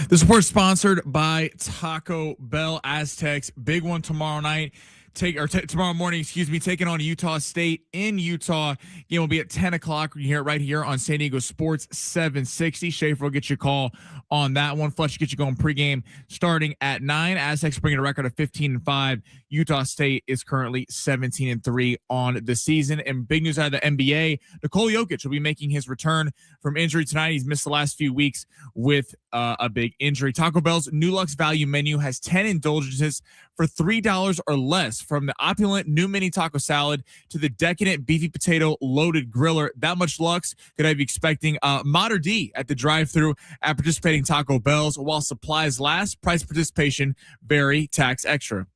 This report is sponsored by Taco Bell. Aztecs, big one tomorrow night. Tomorrow morning, taking on Utah State in Utah. Game will be at 10 o'clock. You can hear it right here on San Diego Sports 760. Schaefer will get you a call on that one. Fletch will get you going pregame starting at 9. Aztecs bringing a record of 15-5. Utah State is currently 17-3 on the season. And big news out of the NBA, Nikola Jokic will be making his return from injury tonight. He's missed the last few weeks with a big injury. Taco Bell's New Lux Value Menu has 10 indulgences for $3 or less, from the opulent new mini taco salad to the decadent beefy potato loaded griller. That much Lux could I be expecting Mater D at the drive-thru at participating Taco Bells while supplies last. Price participation vary, tax extra.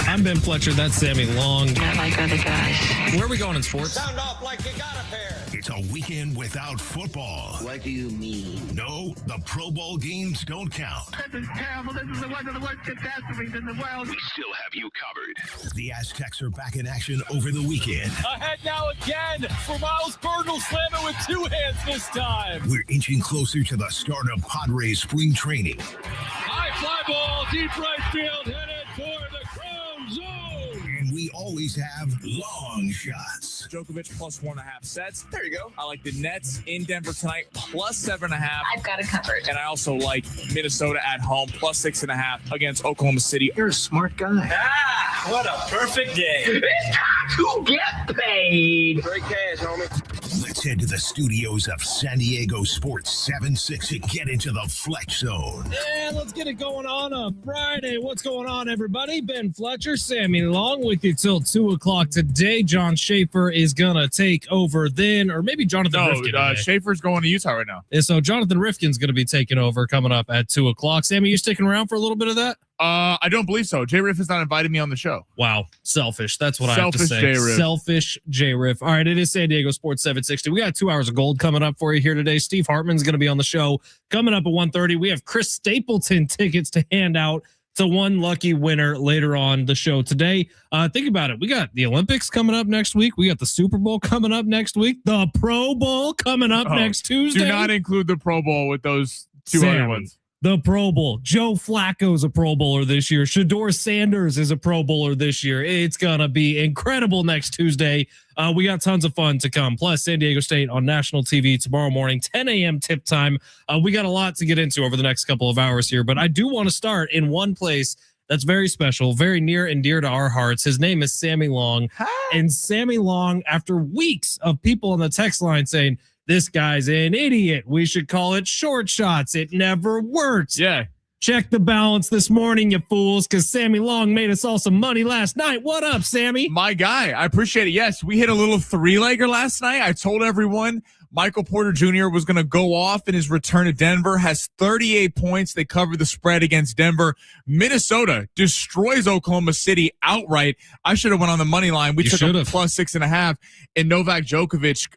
I'm Ben Fletcher. That's Sammy Long. Not like other guys. Where are we going in sports? Sound off like you got a pair. It's a weekend without football. What do you mean? No, the Pro Bowl games don't count. This is terrible. This is one of the worst catastrophes in the world. We still have you covered. The Aztecs are back in action over the weekend. Ahead now again for Miles Bergel, slamming with two hands this time. We're inching closer to the start of Padres spring training. High fly ball, deep right field, headed for the crown zone. And we always have long shots. Djokovic plus 1.5 sets. There you go. I like the Nets in Denver tonight plus 7.5. I've got it covered. And I also like Minnesota at home plus 6.5 against Oklahoma City. You're a smart guy. Ah, what a perfect day. It's time to get paid. Great cash, homie. Let's head to the studios of San Diego Sports 760 to get into the Fletch Zone. And let's get it going on a Friday. What's going on, everybody? Ben Fletcher, Sammy Long with you till 2 o'clock today. John Schaefer is going to take over then, or maybe Jonathan Rifkin. No, Schaefer's going to Utah right now. And so Jonathan Rifkin's going to be taking over coming up at 2 o'clock. Sammy, you sticking around for a little bit of that? I don't believe so. J Riff has not invited me on the show. Wow. Selfish. That's what I have to say. J-Riff. Selfish J Riff. All right. It is San Diego Sports 760. We got 2 hours of gold coming up for you here today. Steve Hartman's going to be on the show coming up at 1:30. We have Chris Stapleton tickets to hand out to one lucky winner later on the show today. Think about it. We got the Olympics coming up next week. We got the Super Bowl coming up next week. The Pro Bowl coming up next Tuesday. Do not include the Pro Bowl with those two other ones. The Pro Bowl. Joe Flacco's a Pro Bowler this year. Shador Sanders is a Pro Bowler this year. It's going to be incredible next Tuesday. We got tons of fun to come. Plus, San Diego State on national TV tomorrow morning, 10 a.m. tip time. We got a lot to get into over the next couple of hours here, but I do want to start in one place that's very special, very near and dear to our hearts. His name is Sammy Long. Hi. And Sammy Long, after weeks of people on the text line saying, this guy's an idiot, we should call it short shots, it never works. Yeah. Check the balance this morning, you fools, because Sammy Long made us all some money last night. What up, Sammy? My guy, I appreciate it. Yes, we hit a little three-legger last night. I told everyone Michael Porter Jr. was going to go off in his return to Denver, has 38 points. They covered the spread against Denver. Minnesota destroys Oklahoma City outright. I should have went on the money line. We took a plus 6.5. And Novak Djokovic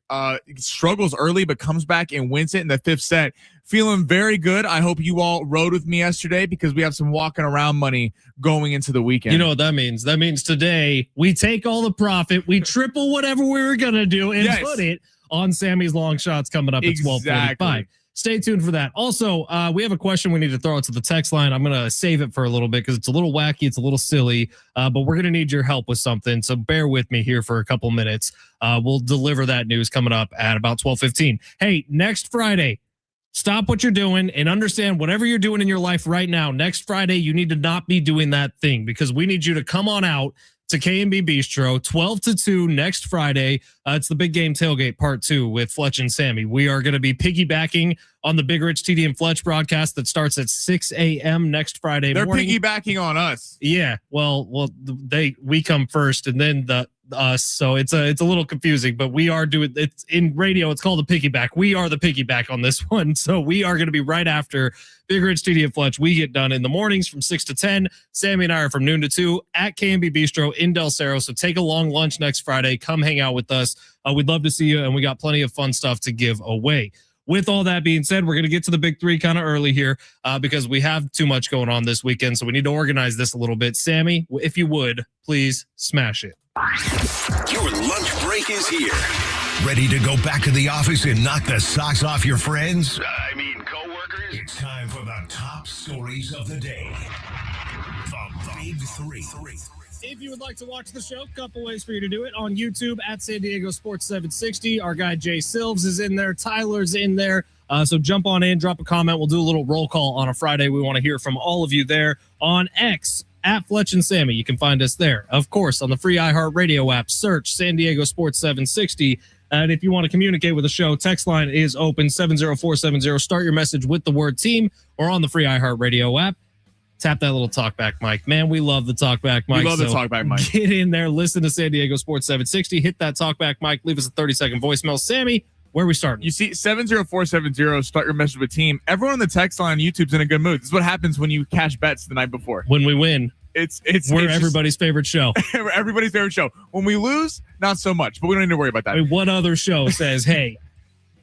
struggles early, but comes back and wins it in the fifth set. Feeling very good. I hope you all rode with me yesterday because we have some walking around money going into the weekend. You know what that means? That means today we take all the profit, we triple whatever we were going to do, and put it on Sammy's long shots coming up at 12:45. Stay tuned for that. Also, we have a question we need to throw out to the text line. I'm going to save it for a little bit because it's a little wacky. It's a little silly, but we're going to need your help with something. So bear with me here for a couple minutes. We'll deliver that news coming up at about 12:15. Hey, next Friday, stop what you're doing and understand whatever you're doing in your life right now. Next Friday, you need to not be doing that thing because we need you to come on out to K&B Bistro, 12 to 2 next Friday. It's the Big Game Tailgate Part 2 with Fletch and Sammy. We are going to be piggybacking on the Big Rich, TD, and Fletch broadcast that starts at 6 a.m. next Friday morning. They're piggybacking on us. Yeah, well, we come first, and then us. So it's a little confusing, but we are doing it's in radio. It's called a piggyback. We are the piggyback on this one. So we are going to be right after Big Rich, TD, and Fletch. We get done in the mornings from 6 to 10. Sammy and I are from noon to 2 at K&B Bistro in Del Cerro. So take a long lunch next Friday. Come hang out with us. We'd love to see you, and we got plenty of fun stuff to give away. With all that being said, we're going to get to the big three kind of early here because we have too much going on this weekend. So we need to organize this a little bit. Sammy, if you would, please smash it. Your lunch break is here. Ready to go back to the office and knock the socks off your friends? I mean, coworkers. It's time for the top stories of the day. The Big Three. If you would like to watch the show, couple ways for you to do it. On YouTube at San Diego Sports 760. Our guy Jay Silves is in there. Tyler's in there. So jump on in, drop a comment. We'll do a little roll call on a Friday. We want to hear from all of you there. On X, at Fletch and Sammy. You can find us there. Of course, on the free iHeartRadio app, search San Diego Sports 760. And if you want to communicate with the show, text line is open, 70470. Start your message with the word team or on the free iHeartRadio app. Tap that little talkback mic. Man, we love the talkback mic. We love the talkback mic. Get in there, listen to San Diego Sports 760, hit that talkback mic, leave us a 30-second voicemail. Sammy, where are we starting? You see, 70470, start your message with team. Everyone on the text line on YouTube's in a good mood. This is what happens when you cash bets the night before. When we win, we're everybody's favorite show. Everybody's favorite show. When we lose, not so much, but we don't need to worry about that. I mean, what other show says, hey,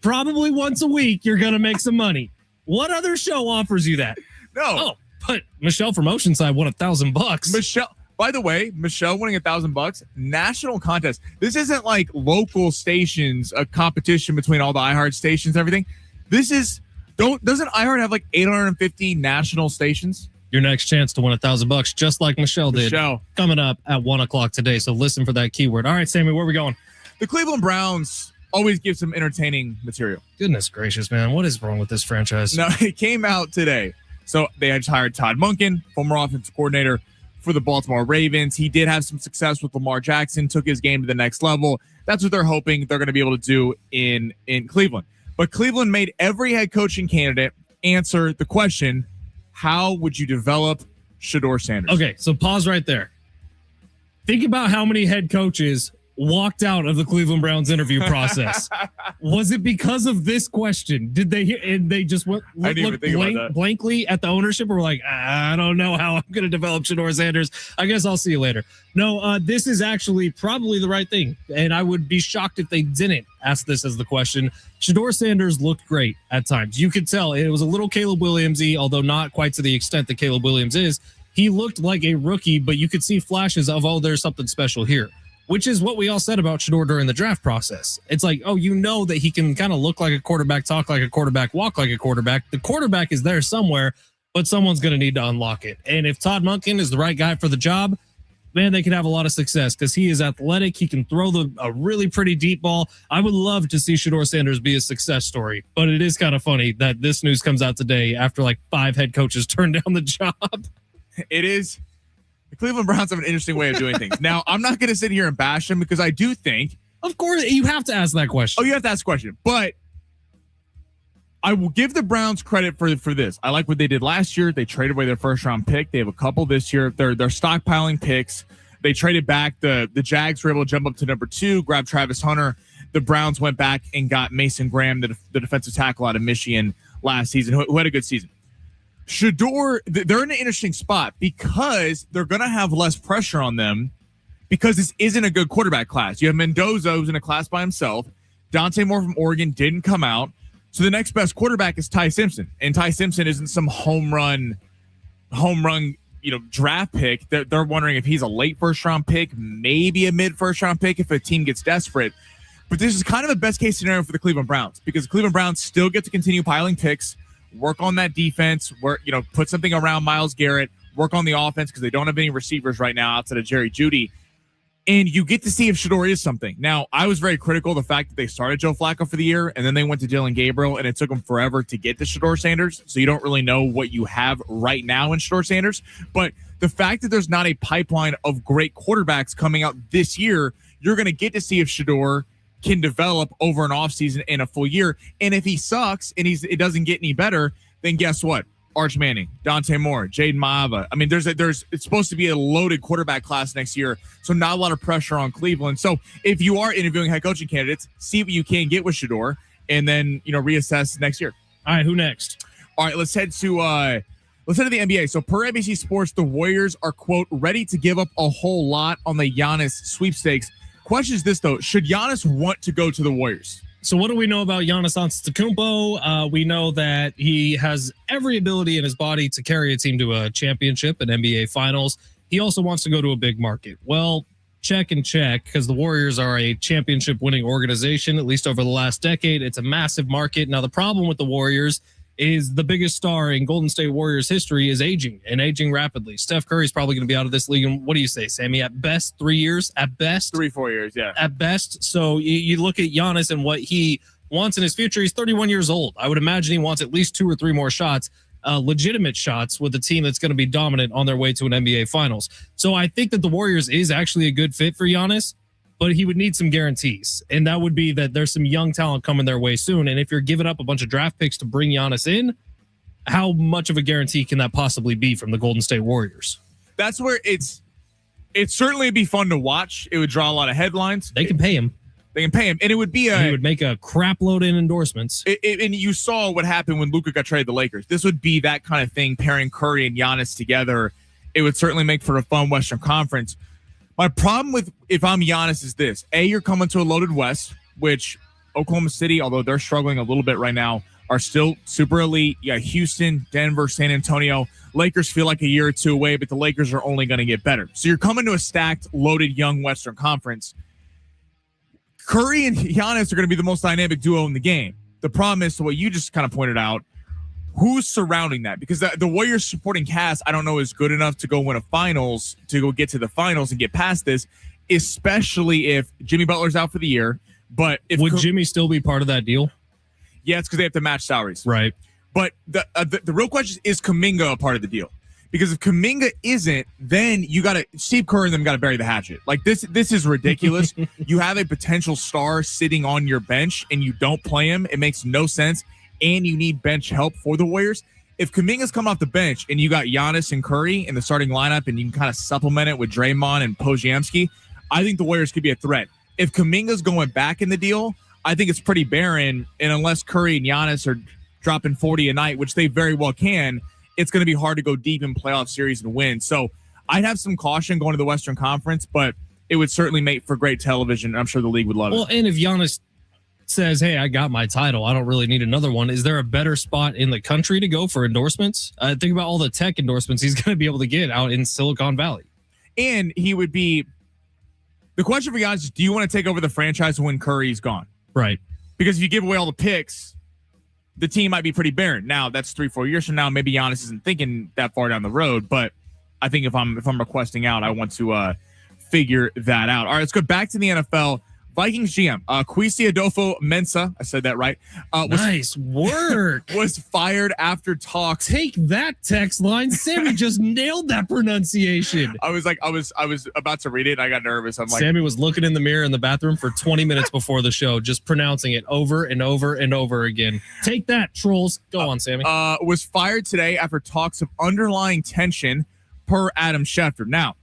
probably once a week you're going to make some money? What other show offers you that? No. Oh, but Michelle from Oceanside won $1,000. Michelle, by the way, Michelle winning $1,000, national contest. This isn't like local stations, a competition between all the iHeart stations, and everything. This is, doesn't iHeart have like 850 national stations? Your next chance to win $1,000, just like Michelle did, coming up at 1:00 today. So listen for that keyword. All right, Sammy, where are we going? The Cleveland Browns always give some entertaining material. Goodness gracious, man. What is wrong with this franchise? No, it came out today. So they had hired Todd Monken, former offensive coordinator for the Baltimore Ravens. He did have some success with Lamar Jackson, took his game to the next level. That's what they're hoping they're going to be able to do in Cleveland. But Cleveland made every head coaching candidate answer the question, how would you develop Shedeur Sanders? Okay, so pause right there. Think about how many head coaches walked out of the Cleveland Browns interview process. Was it because of this question? Did they and they just look blankly at the ownership or were like, I don't know how I'm going to develop Shedeur Sanders. I guess I'll see you later. No, this is actually probably the right thing. And I would be shocked if they didn't ask this as the question. Shedeur Sanders looked great at times. You could tell it was a little Caleb Williams-y, although not quite to the extent that Caleb Williams is. He looked like a rookie, but you could see flashes of, oh, there's something special here. Which is what we all said about Shedeur during the draft process. It's like, oh, you know that he can kind of look like a quarterback, talk like a quarterback, walk like a quarterback. The quarterback is there somewhere, but someone's going to need to unlock it. And if Todd Monken is the right guy for the job, man, they could have a lot of success because he is athletic. He can throw a really pretty deep ball. I would love to see Shedeur Sanders be a success story, but it is kind of funny that this news comes out today after like 5 head coaches turned down the job. It is. The Cleveland Browns have an interesting way of doing things. Now, I'm not going to sit here and bash them because I do think. Of course, you have to ask that question. Oh, you have to ask a question. But I will give the Browns credit for this. I like what they did last year. They traded away their first-round pick. They have a couple this year. They're stockpiling picks. They traded back. The Jags were able to jump up to number 2, grab Travis Hunter. The Browns went back and got Mason Graham, the defensive tackle out of Michigan last season, who had a good season. Shedeur, they're in an interesting spot because they're going to have less pressure on them because this isn't a good quarterback class. You have Mendoza, who's in a class by himself. Dante Moore from Oregon didn't come out. So the next best quarterback is Ty Simpson. And Ty Simpson isn't some home run, draft pick. They're wondering if he's a late first-round pick, maybe a mid-first-round pick if a team gets desperate. But this is kind of a best-case scenario for the Cleveland Browns because the Cleveland Browns still get to continue piling picks, work on that defense, put something around Myles Garrett, work on the offense because they don't have any receivers right now outside of Jerry Jeudy. And you get to see if Shedeur is something. Now, I was very critical of the fact that they started Joe Flacco for the year, and then they went to Dylan Gabriel, and it took them forever to get to Shedeur Sanders. So you don't really know what you have right now in Shedeur Sanders. But the fact that there's not a pipeline of great quarterbacks coming out this year, you're going to get to see if Shedeur can develop over an offseason and a full year. And if he sucks and it doesn't get any better, then guess what? Arch Manning, Dante Moore, Jaden Maava. I mean, it's supposed to be a loaded quarterback class next year, so not a lot of pressure on Cleveland. So if you are interviewing head coaching candidates, see what you can get with Shedeur, and then reassess next year. All right, who next? All right, let's head to the NBA. So per NBC Sports, the Warriors are quote ready to give up a whole lot on the Giannis sweepstakes. Question is this though: should Giannis want to go to the Warriors? So what do we know about Giannis Antetokounmpo? We know that he has every ability in his body to carry a team to a championship, an NBA Finals. He also wants to go to a big market. Well, check and check, because the Warriors are a championship winning organization, at least over the last decade. It's a massive market. Now, the problem with the Warriors is the biggest star in Golden State Warriors history is aging and aging rapidly. Steph Curry's probably going to be out of this league in, what do you say, Sammy? At best, 3 years? At best? 3-4 years, yeah. At best. So you look at Giannis and what he wants in his future. He's 31 years old. I would imagine he wants at least 2 or 3 more shots, legitimate shots, with a team that's going to be dominant on their way to an NBA Finals. So I think that the Warriors is actually a good fit for Giannis, but he would need some guarantees. And that would be that there's some young talent coming their way soon. And if you're giving up a bunch of draft picks to bring Giannis in, how much of a guarantee can that possibly be from the Golden State Warriors? That's where it'd certainly be fun to watch. It would draw a lot of headlines. They can pay him. They can pay him. And it would be he would make a crap load in endorsements. And you saw what happened when Luka got traded to the Lakers. This would be that kind of thing, pairing Curry and Giannis together. It would certainly make for a fun Western Conference. My problem with if I'm Giannis is this. A, you're coming to a loaded West, which Oklahoma City, although they're struggling a little bit right now, are still super elite. Yeah, Houston, Denver, San Antonio. Lakers feel like a year or two away, but the Lakers are only going to get better. So you're coming to a stacked, loaded, young Western Conference. Curry and Giannis are going to be the most dynamic duo in the game. The problem is, to what you just kind of pointed out, who's surrounding that? Because the Warriors supporting cast, I don't know, is good enough to go win a finals, to go get to the finals and get past this, especially if Jimmy Butler's out for the year. But if would Jimmy still be part of that deal? Yeah, it's because they have to match salaries. Right. But the real question is Kuminga a part of the deal? Because if Kuminga isn't, then you got to Steve Kerr and them got to bury the hatchet. Like this is ridiculous. You have a potential star sitting on your bench and you don't play him. It makes no sense. And you need bench help for the Warriors. If Kuminga's come off the bench and you got Giannis and Curry in the starting lineup and you can kind of supplement it with Draymond and Podziemski, I think the Warriors could be a threat. If Kuminga's going back in the deal, I think it's pretty barren. And unless Curry and Giannis are dropping 40 a night, which they very well can, it's going to be hard to go deep in playoff series and win. So I'd have some caution going to the Western Conference, but it would certainly make for great television. I'm sure the league would love it. Well, and if Giannis says, hey, I got my title, I don't really need another one, is there a better spot in the country to go for endorsements? Think about all the tech endorsements he's going to be able to get out in Silicon Valley. And he would be, the question for Giannis is, do you want to take over the franchise when Curry's gone? Right. Because if you give away all the picks, the team might be pretty barren. Now, that's 3-4 years from now. Maybe Giannis isn't thinking that far down the road, but I think if I'm requesting out, I want to figure that out. All right, let's go back to the NFL. Vikings GM Kwesi Adolfo-Mensah, I said that right. Nice work. Was fired after talks. Take that text line. Sammy just nailed that pronunciation. I was about to read it. And I got nervous. I'm like, Sammy was looking in the mirror in the bathroom for 20 minutes before the show, just pronouncing it over and over and over again. Take that, trolls. Go on, Sammy. Was fired today after talks of underlying tension, per Adam Schefter. Now,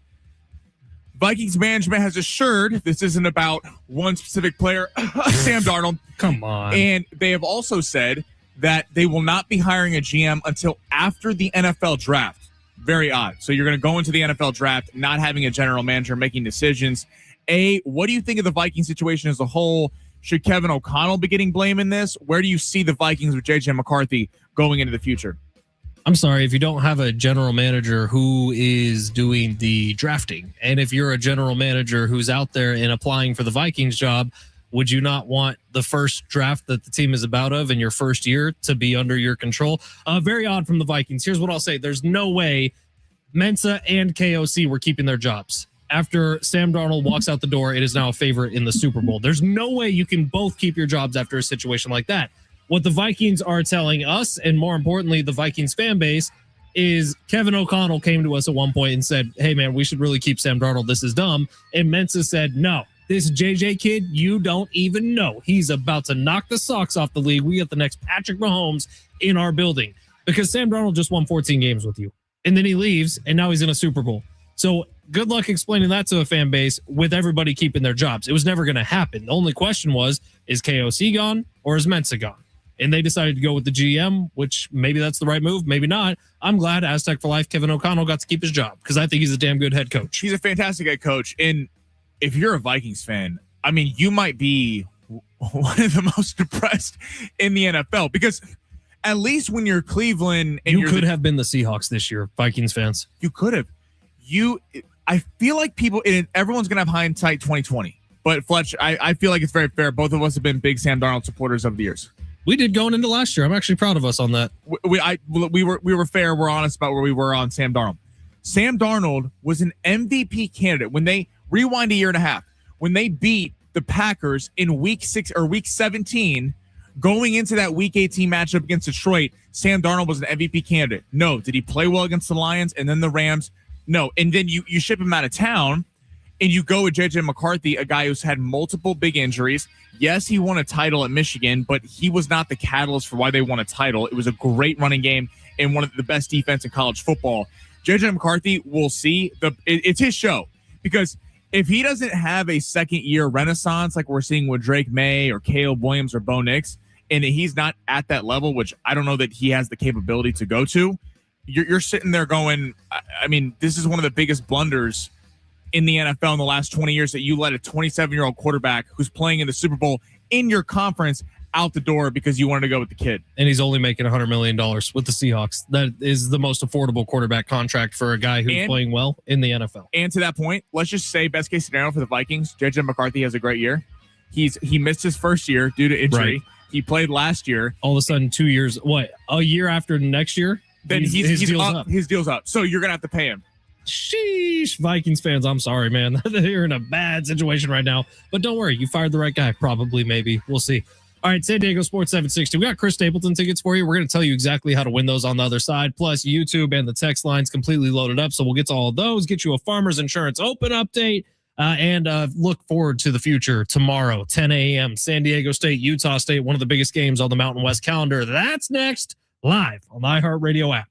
Vikings management has assured this isn't about one specific player, Sam Darnold. Come on. And they have also said that they will not be hiring a GM until after the NFL draft. Very odd. So you're going to go into the NFL draft not having a general manager making decisions. What do you think of the Viking situation as a whole? Should Kevin O'Connell be getting blame in this? Where do you see the Vikings with J.J. McCarthy going into the future? I'm sorry, if you don't have a general manager who is doing the drafting, and if you're a general manager who's out there and applying for the Vikings job, would you not want the first draft that the team is about of in your first year to be under your control? Very odd from the Vikings. Here's what I'll say. There's no way Mensah and KOC were keeping their jobs. After Sam Darnold walks out the door, it is now a favorite in the Super Bowl. There's no way you can both keep your jobs after a situation like that. What the Vikings are telling us, and more importantly, the Vikings fan base, is Kevin O'Connell came to us at one point and said, hey, man, we should really keep Sam Darnold. This is dumb. And Mensah said, no, this JJ kid, you don't even know. He's about to knock the socks off the league. We got the next Patrick Mahomes in our building. Because Sam Darnold just won 14 games with you. And then he leaves, and now he's in a Super Bowl. So good luck explaining that to a fan base with everybody keeping their jobs. It was never going to happen. The only question was, is KOC gone or is Mensah gone? And they decided to go with the GM, which maybe that's the right move, maybe not. I'm glad Aztec for life, Kevin O'Connell, got to keep his job because I think he's a damn good head coach. He's a fantastic head coach. And if you're a Vikings fan, I mean, you might be one of the most depressed in the NFL because at least when you're Cleveland and you could have been the Seahawks this year, Vikings fans. You could have. I feel like everyone's gonna have hindsight 2020. But Fletch, I feel like it's very fair. Both of us have been big Sam Darnold supporters over the years. We did going into last year. I'm actually proud of us on that. We were fair. We're honest about where we were on Sam Darnold. Sam Darnold was an MVP candidate when they rewind a year and a half, when they beat the Packers in week 6 or week 17, going into that week 18 matchup against Detroit. Sam Darnold was an MVP candidate. No. Did he play well against the Lions and then the Rams? No. And then you ship him out of town and you go with JJ McCarthy, a guy who's had multiple big injuries. Yes, he won a title at Michigan, but he was not the catalyst for why they won a title. It was a great running game and one of the best defense in college football. JJ McCarthy, we'll see. It's his show, because if he doesn't have a second-year renaissance like we're seeing with Drake May or Caleb Williams or Bo Nix, and he's not at that level, which I don't know that he has the capability to go to, you're sitting there going, I mean, this is one of the biggest blunders in the NFL in the last 20 years, that you let a 27-year-old quarterback who's playing in the Super Bowl in your conference out the door because you wanted to go with the kid. And he's only making $100 million with the Seahawks. That is the most affordable quarterback contract for a guy who's playing well in the NFL. And to that point, let's just say best case scenario for the Vikings, JJ McCarthy has a great year. He missed his first year due to injury. Right. He played last year. All of a sudden, 2 years, a year after next year? Then his deal's up. His deal's up. So you're going to have to pay him. Sheesh, Vikings fans, I'm sorry, man. They're in a bad situation right now. But don't worry, you fired the right guy. Probably, maybe. We'll see. All right, San Diego Sports 760. We got Chris Stapleton tickets for you. We're going to tell you exactly how to win those on the other side. Plus, YouTube and the text line's completely loaded up. So we'll get to all of those, get you a Farmers Insurance Open update, and look forward to the future tomorrow, 10 a.m. San Diego State, Utah State, one of the biggest games on the Mountain West calendar. That's next, live on the iHeartRadio app.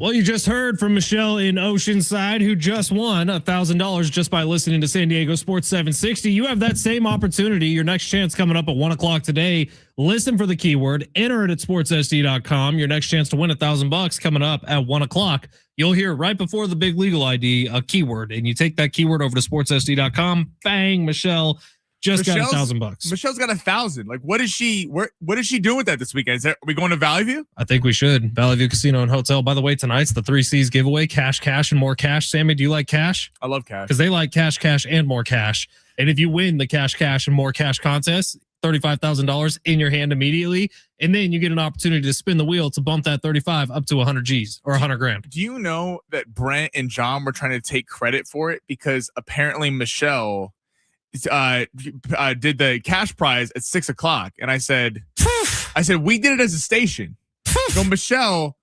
Well, you just heard from Michelle in Oceanside, who just won $1,000 just by listening to San Diego Sports 760. You have that same opportunity. Your next chance coming up at 1 o'clock today. Listen for the keyword, enter it at sportsSD.com. Your next chance to win $1,000 coming up at 1 o'clock. You'll hear right before the big legal ID a keyword, and you take that keyword over to sportsSD.com. Bang, Michelle got $1,000. Michelle's got 1,000. Like, what is she doing with that this weekend? Are we going to Valley View? I think we should. Valley View Casino and Hotel. By the way, tonight's the 3 C's giveaway. Cash, and more cash. Sammy, do you like cash? I love cash. Because they like cash, and more cash. And if you win the cash, and more cash contest, $35,000 in your hand immediately. And then you get an opportunity to spin the wheel to bump that 35 up to 100 G's or 100 grand. Do you know that Brent and John were trying to take credit for it? Because apparently Michelle did the cash prize at 6 o'clock, and I said we did it as a station. So Michelle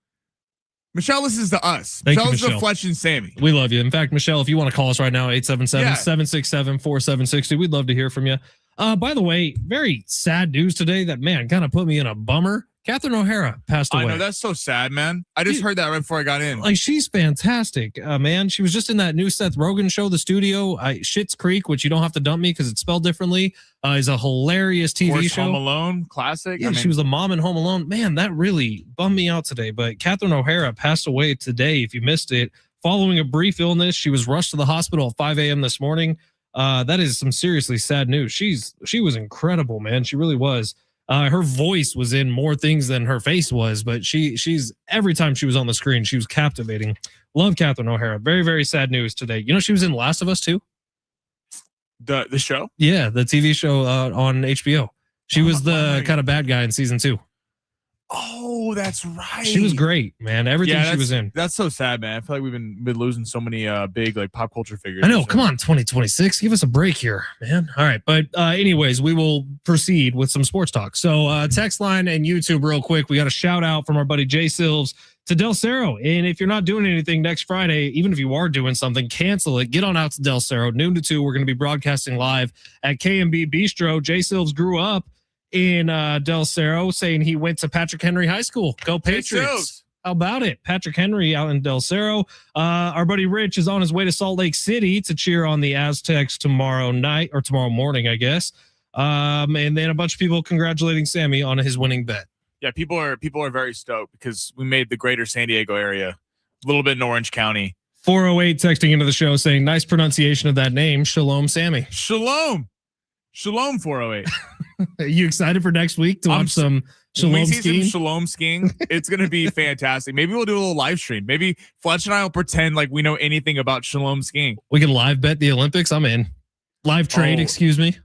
listens to us. Michelle listens to Fletch and Sammy. We love you. In fact, Michelle, if you want to call us right now, 877-767-4760. We'd love to hear from you. By the way, very sad news today that, man, kind of put me in a bummer. Catherine O'Hara passed away. I know, that's so sad, man. I just heard that right before I got in. Like, she's fantastic, man. She was just in that new Seth Rogen show, The Studio. Schitt's Creek, which you don't have to dump me because it's spelled differently, is a hilarious TV show. Home Alone, classic. Yeah, she was the mom in Home Alone. Man, that really bummed me out today. But Catherine O'Hara passed away today, if you missed it, following a brief illness. She was rushed to the hospital at 5 a.m. this morning. That is some seriously sad news. She was incredible, man. She really was. Her voice was in more things than her face was, but she's every time she was on the screen, she was captivating. Love Catherine O'Hara. Very, very sad news today. You know, she was in Last of Us too. The show? Yeah, the TV show on HBO. She was the kind of bad guy in season 2. Oh, that's right. She was great, man. Everything she was in. That's so sad, man. I feel like we've been losing so many big like pop culture figures. I know. Come on, 2026. Give us a break here, man. All right. But anyways, we will proceed with some sports talk. So text line and YouTube real quick. We got a shout out from our buddy Jay Silves to Del Cerro. And if you're not doing anything next Friday, even if you are doing something, cancel it. Get on out to Del Cerro. Noon to 2. We're going to be broadcasting live at KMB Bistro. Jay Silves grew up in Del Cerro, saying he went to Patrick Henry High School. Go Patriots. How about it? Patrick Henry out in Del Cerro. Our buddy Rich is on his way to Salt Lake City to cheer on the Aztecs tomorrow night, or tomorrow morning, I guess. And then a bunch of people congratulating Sammy on his winning bet. Yeah, people are very stoked because we made the greater San Diego area, a little bit in Orange County. 408 texting into the show saying, nice pronunciation of that name. Shalom, Sammy. Shalom 408. Are you excited for next week to watch some shalom skiing? Shalom skiing. It's going to be fantastic. Maybe we'll do a little live stream. Maybe Fletch and I will pretend like we know anything about shalom skiing. We can live bet the Olympics. I'm in. Live trade, excuse me.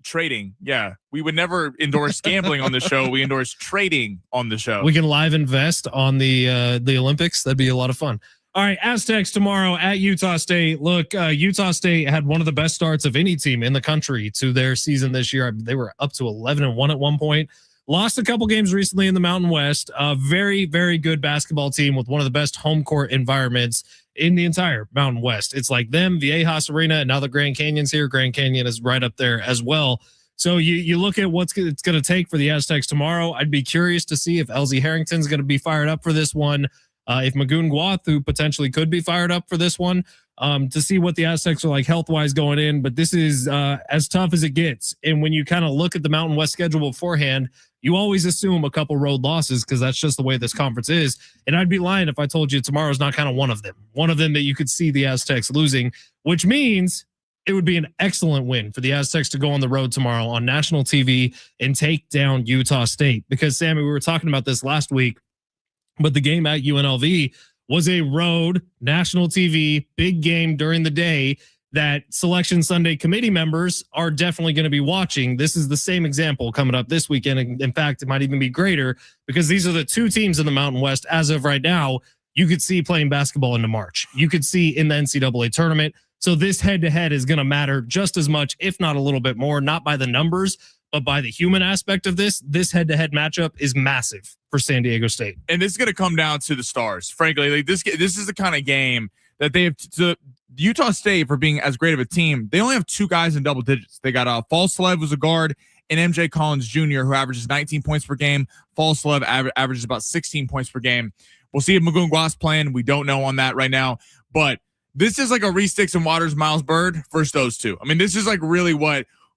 Trading. Yeah. We would never endorse gambling on the show. We endorse trading on the show. We can live invest on the Olympics. That'd be a lot of fun. All right, Aztecs tomorrow at Utah State. Look, Utah State had one of the best starts of any team in the country to their season this year. They were up to 11-1 at one point. Lost a couple games recently in the Mountain West. A very, very good basketball team with one of the best home court environments in the entire Mountain West. It's like them, Viejas Arena, and now the Grand Canyon's here. Grand Canyon is right up there as well. So you look at what it's going to take for the Aztecs tomorrow. I'd be curious to see if LZ Harrington's going to be fired up for this one. If Magoon Guathu potentially could be fired up for this one, to see what the Aztecs are like health-wise going in. But this is as tough as it gets. And when you kind of look at the Mountain West schedule beforehand, you always assume a couple road losses because that's just the way this conference is. And I'd be lying if I told you tomorrow's not kind of one of them. One of them that you could see the Aztecs losing, which means it would be an excellent win for the Aztecs to go on the road tomorrow on national TV and take down Utah State. Because, Sammy, we were talking about this last week, but the game at UNLV was a road national TV big game during the day that Selection Sunday committee members are definitely going to be watching. This is the same example coming up this weekend. And in fact, it might even be greater because these are the two teams in the Mountain West as of right now you could see playing basketball into March. You could see in the NCAA tournament. So this head-to-head is going to matter just as much, if not a little bit more, not by the numbers, but by the human aspect of this. This head-to-head matchup is massive for San Diego State. And this is going to come down to the stars. Frankly, like this is the kind of game that they have to Utah State, for being as great of a team. They only have two guys in double digits. They got Falslev was a guard, and MJ Collins Jr., who averages 19 points per game. Falslev averages about 16 points per game. We'll see if Magoon playing. We don't know on that right now. But this is like a Reese Dixon Waters, Miles Bird versus those two. I mean, this is like really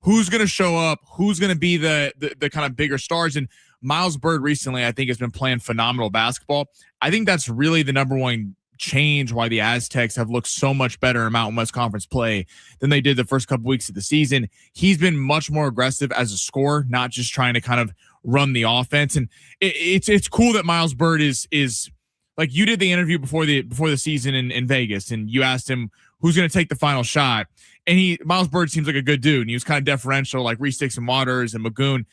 who's going to show up, who's going to be the kind of bigger stars. And Miles Bird recently, I think, has been playing phenomenal basketball. I think that's really the number one change why the Aztecs have looked so much better in Mountain West Conference play than they did the first couple weeks of the season. He's been much more aggressive as a scorer, not just trying to kind of run the offense. And it's cool that Miles Bird is like, you did the interview before the season in Vegas, and you asked him who's going to take the final shot. And Miles Bird seems like a good dude, and he was kind of deferential, like Reese Dixon Waters and Magoon.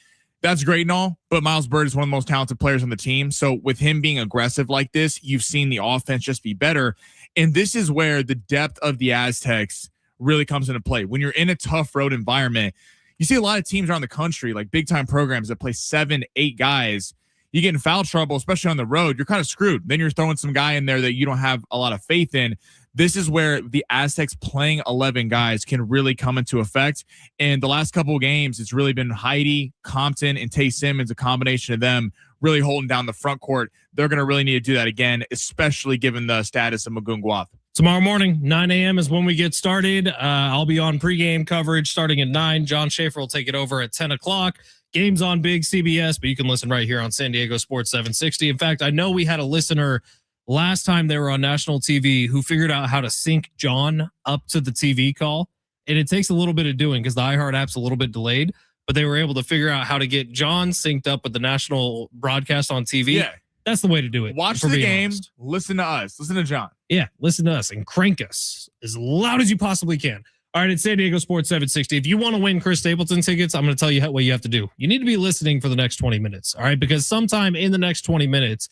That's great and all, but Miles Bird is one of the most talented players on the team. So with him being aggressive like this, you've seen the offense just be better. And this is where the depth of the Aztecs really comes into play. When you're in a tough road environment, you see a lot of teams around the country, like big time programs that play 7, 8 guys. You get in foul trouble, especially on the road, you're kind of screwed. Then you're throwing some guy in there that you don't have a lot of faith in. This is where the Aztecs playing 11 guys can really come into effect. And the last couple of games, it's really been Heidi, Compton, and Tay Simmons, a combination of them really holding down the front court. They're going to really need to do that again, especially given the status of Magoon Guath. Tomorrow morning, 9 a.m. is when we get started. I'll be on pregame coverage starting at 9. John Schaefer will take it over at 10 o'clock. Games on Big CBS, but you can listen right here on San Diego Sports 760. In fact, I know we had a listener last time they were on national TV who figured out how to sync John up to the TV call. And it takes a little bit of doing because the iHeart app's a little bit delayed, but they were able to figure out how to get John synced up with the national broadcast on TV. Yeah. That's the way to do it. Watch the game, listen to us, listen to John. Yeah, listen to us and crank us as loud as you possibly can. All right, it's San Diego Sports 760. If you want to win Chris Stapleton tickets, I'm going to tell you what you have to do. You need to be listening for the next 20 minutes, all right? Because sometime in the next 20 minutes,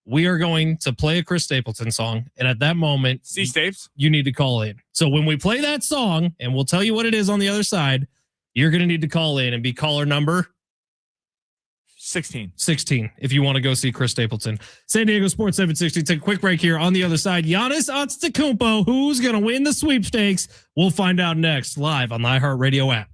we are going to play a Chris Stapleton song. And at that moment, Stapes, you need to call in. So when we play that song, and we'll tell you what it is on the other side, you're going to need to call in and be caller number 16 if you want to go see Chris Stapleton. San Diego Sports 760. Take a quick break here. On the other side, Giannis Antetokounmpo, who's going to win the sweepstakes? We'll find out next, live on the iHeartRadio app.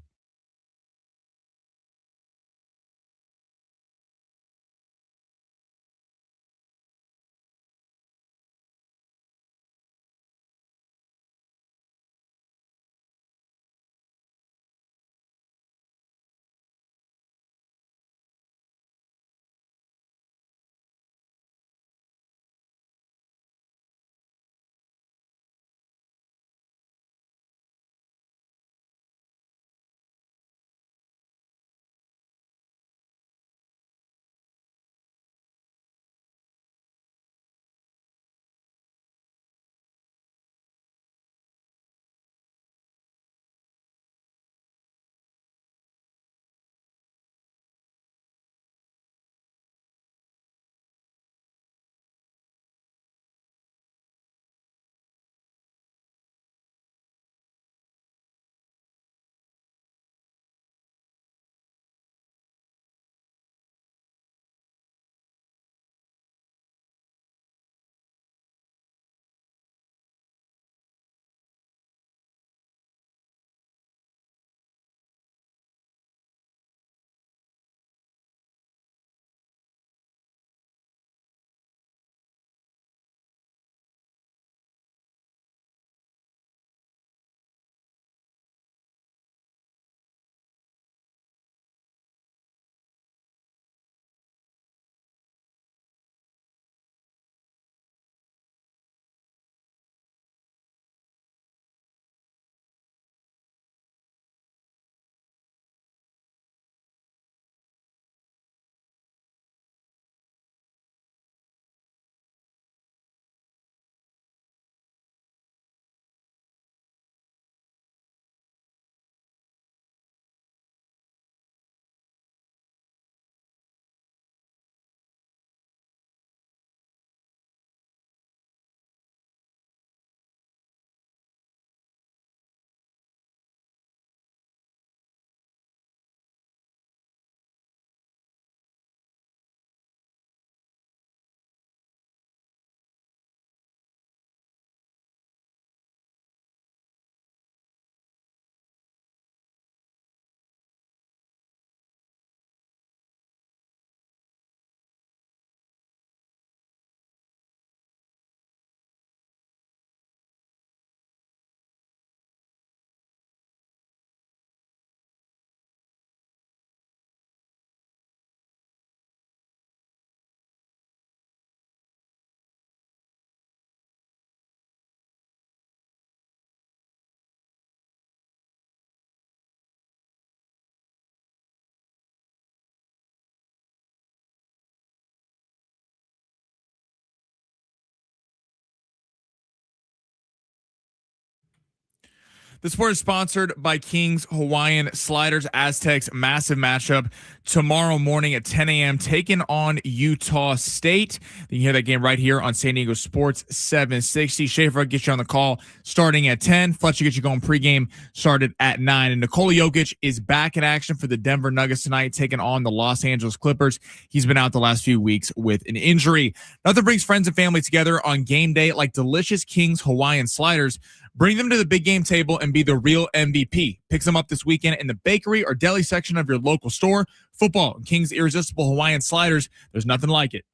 The sport is sponsored by King's Hawaiian Sliders. Aztecs massive matchup tomorrow morning at 10 a.m. taking on Utah State. You can hear that game right here on San Diego Sports 760. Schaefer gets you on the call starting at 10. Fletch gets you going pregame started at 9. And Nikola Jokic is back in action for the Denver Nuggets tonight, taking on the Los Angeles Clippers. He's been out the last few weeks with an injury. Nothing brings friends and family together on game day like delicious King's Hawaiian Sliders. Bring them to the big game table and be the real MVP. Pick them up this weekend in the bakery or deli section of your local store. Football and King's Irresistible Hawaiian Sliders. There's nothing like it.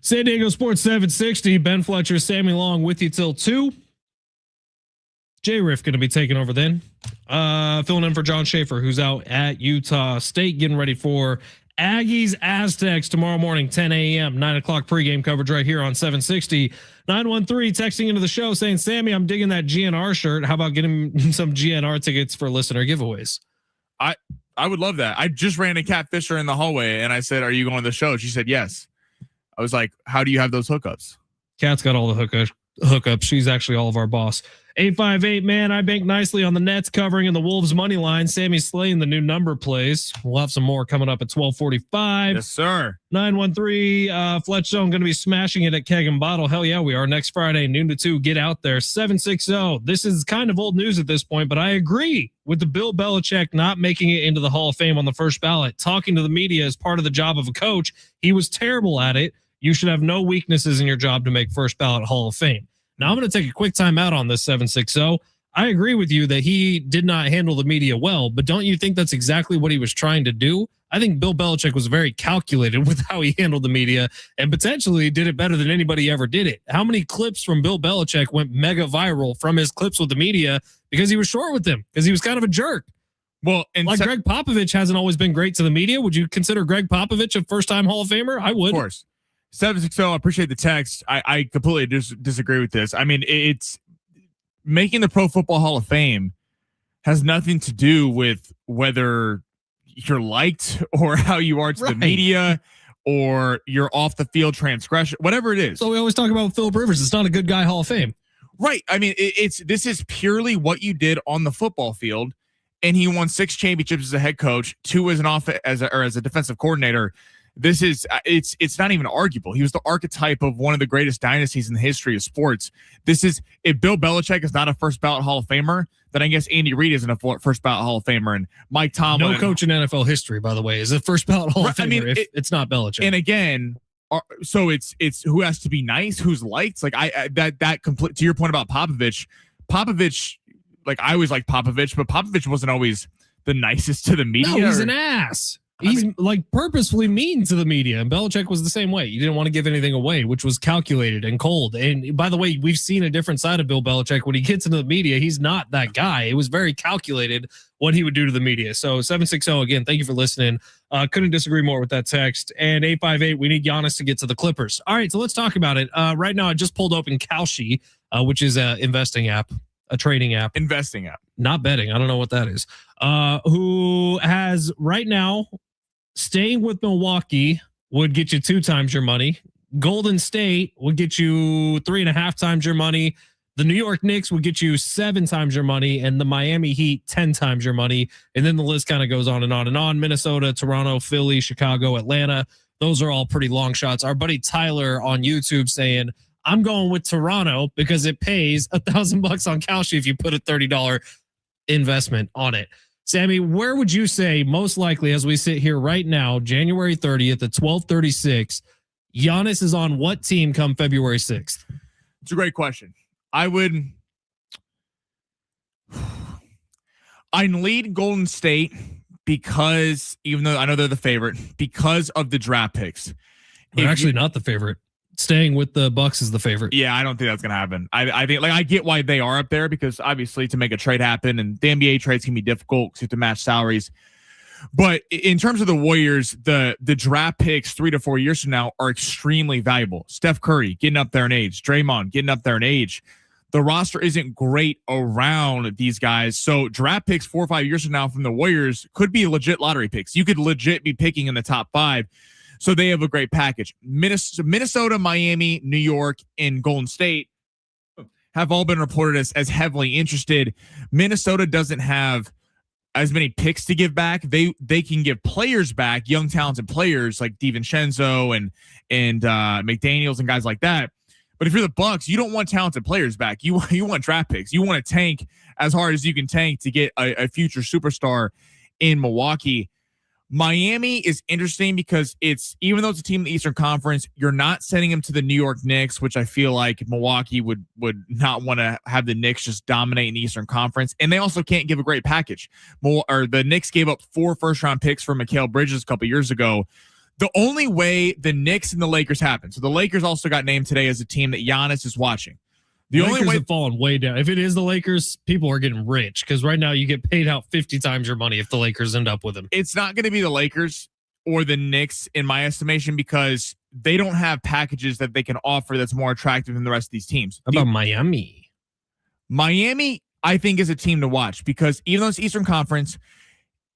San Diego Sports 760. Ben Fletcher, Sammy Long with you till 2. J Riff going to be taking over then. Filling in for John Schaefer, who's out at Utah State, getting ready for Aggies Aztecs tomorrow morning, 10 a.m., 9 o'clock pregame coverage right here on 760. 913 texting into the show saying, Sammy, I'm digging that GNR shirt. How about getting some GNR tickets for listener giveaways? I would love that. I just ran a Cat Fisher in the hallway and I said, are you going to the show? She said, yes. I was like, how do you have those hookups? Kat's got all the hookups. She's actually all of our boss. 858, man, I banked nicely on the Nets covering in the Wolves money line. Sammy slaying the new number plays. We'll have some more coming up at 12:45. Yes, sir. 913, Fletch Zone going to be smashing it at Keg and Bottle. Hell yeah, we are. Next Friday, noon to 2. Get out there. 760. This is kind of old news at this point, but I agree with the Bill Belichick not making it into the Hall of Fame on the first ballot. Talking to the media is part of the job of a coach. He was terrible at it. You should have no weaknesses in your job to make first ballot Hall of Fame. Now, I'm going to take a quick time out on this 760. I agree with you that he did not handle the media well, but don't you think that's exactly what he was trying to do? I think Bill Belichick was very calculated with how he handled the media and potentially did it better than anybody ever did it. How many clips from Bill Belichick went mega viral from his clips with the media because he was short with them, because he was kind of a jerk? Well, and like Greg Popovich hasn't always been great to the media. Would you consider Greg Popovich a first-time Hall of Famer? I would. Of course. 760, I appreciate the text. I completely disagree with this. I mean, it's making the Pro Football Hall of Fame has nothing to do with whether you're liked or how you are to the media or your off the field transgression, whatever it is. So we always talk about Philip Rivers. It's not a good guy Hall of Fame. Right. I mean, this is purely what you did on the football field, and he won 6 championships as a head coach, 2 as a defensive coordinator. This is it's not even arguable. He was the archetype of one of the greatest dynasties in the history of sports. This is, if Bill Belichick is not a first ballot Hall of Famer, then I guess Andy Reid isn't a first ballot Hall of Famer, and Mike Tomlin. No coach in NFL history, by the way, is a first ballot Hall of Famer. I mean, if it's not Belichick. And again, so it's who has to be nice, who's liked. Like that complete to your point about Popovich. Like I always liked Popovich, but Popovich wasn't always the nicest to the media. No, he's an ass. He's like purposefully mean to the media, and Belichick was the same way. You didn't want to give anything away, which was calculated and cold. And by the way, we've seen a different side of Bill Belichick. When he gets into the media, he's not that guy. It was very calculated what he would do to the media. So 760, again, thank you for listening. Couldn't disagree more with that text. And 858, we need Giannis to get to the Clippers. All right, so let's talk about it. Right now, I just pulled open Kalshi, which is an investing app. A trading app. Investing app. Not betting. I don't know what that is. Who has right now, staying with Milwaukee would get you 2 times your money. Golden State would get you 3.5 times your money. The New York Knicks would get you 7 times your money, and the Miami Heat 10 times your money. And then the list kind of goes on and on and on. Minnesota, Toronto, Philly, Chicago, Atlanta. Those are all pretty long shots. Our buddy Tyler on YouTube saying, I'm going with Toronto because it pays $1,000 on Kalshi if you put a $30 investment on it. Sammy, where would you say most likely, as we sit here right now, January 30th at 12:36, Giannis is on what team come February 6th? It's a great question. I'd lead Golden State because, even though I know they're the favorite, because of the draft picks. They're actually not the favorite. Staying with the Bucks is the favorite. Yeah, I don't think that's going to happen. I think, like, I get why they are up there, because obviously to make a trade happen, and the NBA trades can be difficult because you have to match salaries. But in terms of the Warriors, the draft picks 3 to 4 years from now are extremely valuable. Steph Curry getting up there in age, Draymond getting up there in age. the roster isn't great around these guys. So draft picks 4 or 5 years from now from the Warriors could be legit lottery picks. You could legit be picking in the top 5. So they have a great package. Minnesota, Miami, New York, and Golden State have all been reported as heavily interested. Minnesota doesn't have as many picks to give back. They can give players back, young talented players like DiVincenzo and McDaniels and guys like that. But if you're the Bucks, you don't want talented players back. You want draft picks. You want to tank as hard as you can tank to get a future superstar in Milwaukee. Miami is interesting because even though it's a team in the Eastern Conference, you're not sending them to the New York Knicks, which I feel like Milwaukee would not want to have the Knicks just dominate in the Eastern Conference. And they also can't give a great package. The Knicks gave up 4 first-round picks for Mikal Bridges a couple years ago. The only way the Knicks and the Lakers happen, so the Lakers also got named today as a team that Giannis is watching. The Lakers have fallen way down. If it is the Lakers, people are getting rich because right now you get paid out 50 times your money if the Lakers end up with him. It's not going to be the Lakers or the Knicks in my estimation because they don't have packages that they can offer that's more attractive than the rest of these teams. How about Miami? Miami, I think, is a team to watch because even though it's Eastern Conference,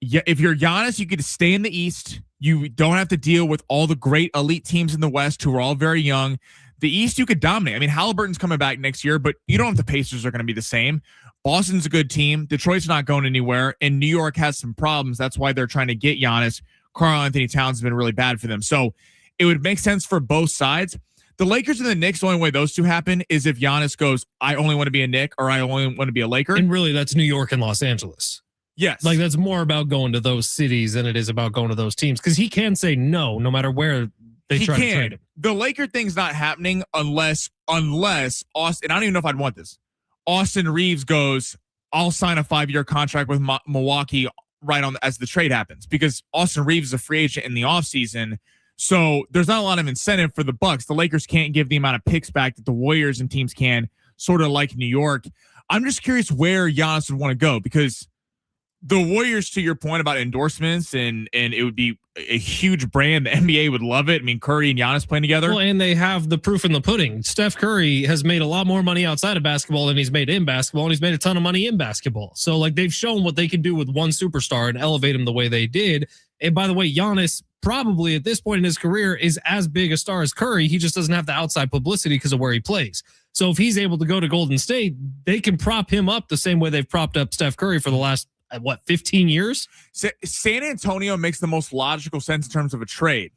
if you're Giannis, you get to stay in the East. You don't have to deal with all the great elite teams in the West who are all very young. The East, you could dominate. I mean, Halliburton's coming back next year, but you don't have the Pacers are going to be the same. Boston's a good team. Detroit's not going anywhere. And New York has some problems. That's why they're trying to get Giannis. Karl-Anthony Towns has been really bad for them. So it would make sense for both sides. The Lakers and the Knicks, the only way those two happen is if Giannis goes, I only want to be a Knick or I only want to be a Laker. And really, that's New York and Los Angeles. Yes. Like, that's more about going to those cities than it is about going to those teams because he can say no matter where they try to trade him. The Laker thing's not happening unless Austin, I don't even know if I'd want this. Austin Reeves goes, I'll sign a 5-year contract with Milwaukee right on as the trade happens because Austin Reeves is a free agent in the offseason. So there's not a lot of incentive for the Bucks. The Lakers can't give the amount of picks back that the Warriors and teams can, sort of like New York. I'm just curious where Giannis would want to go because the Warriors, to your point about endorsements, and it would be a huge brand. The NBA would love it. I mean, Curry and Giannis playing together. Well, and they have the proof in the pudding. Steph Curry has made a lot more money outside of basketball than he's made in basketball, and he's made a ton of money in basketball. So, like, they've shown what they can do with one superstar and elevate him the way they did. And by the way, Giannis probably at this point in his career is as big a star as Curry. He just doesn't have the outside publicity because of where he plays. So if he's able to go to Golden State, they can prop him up the same way they've propped up Steph Curry for the last 15 years? San Antonio makes the most logical sense in terms of a trade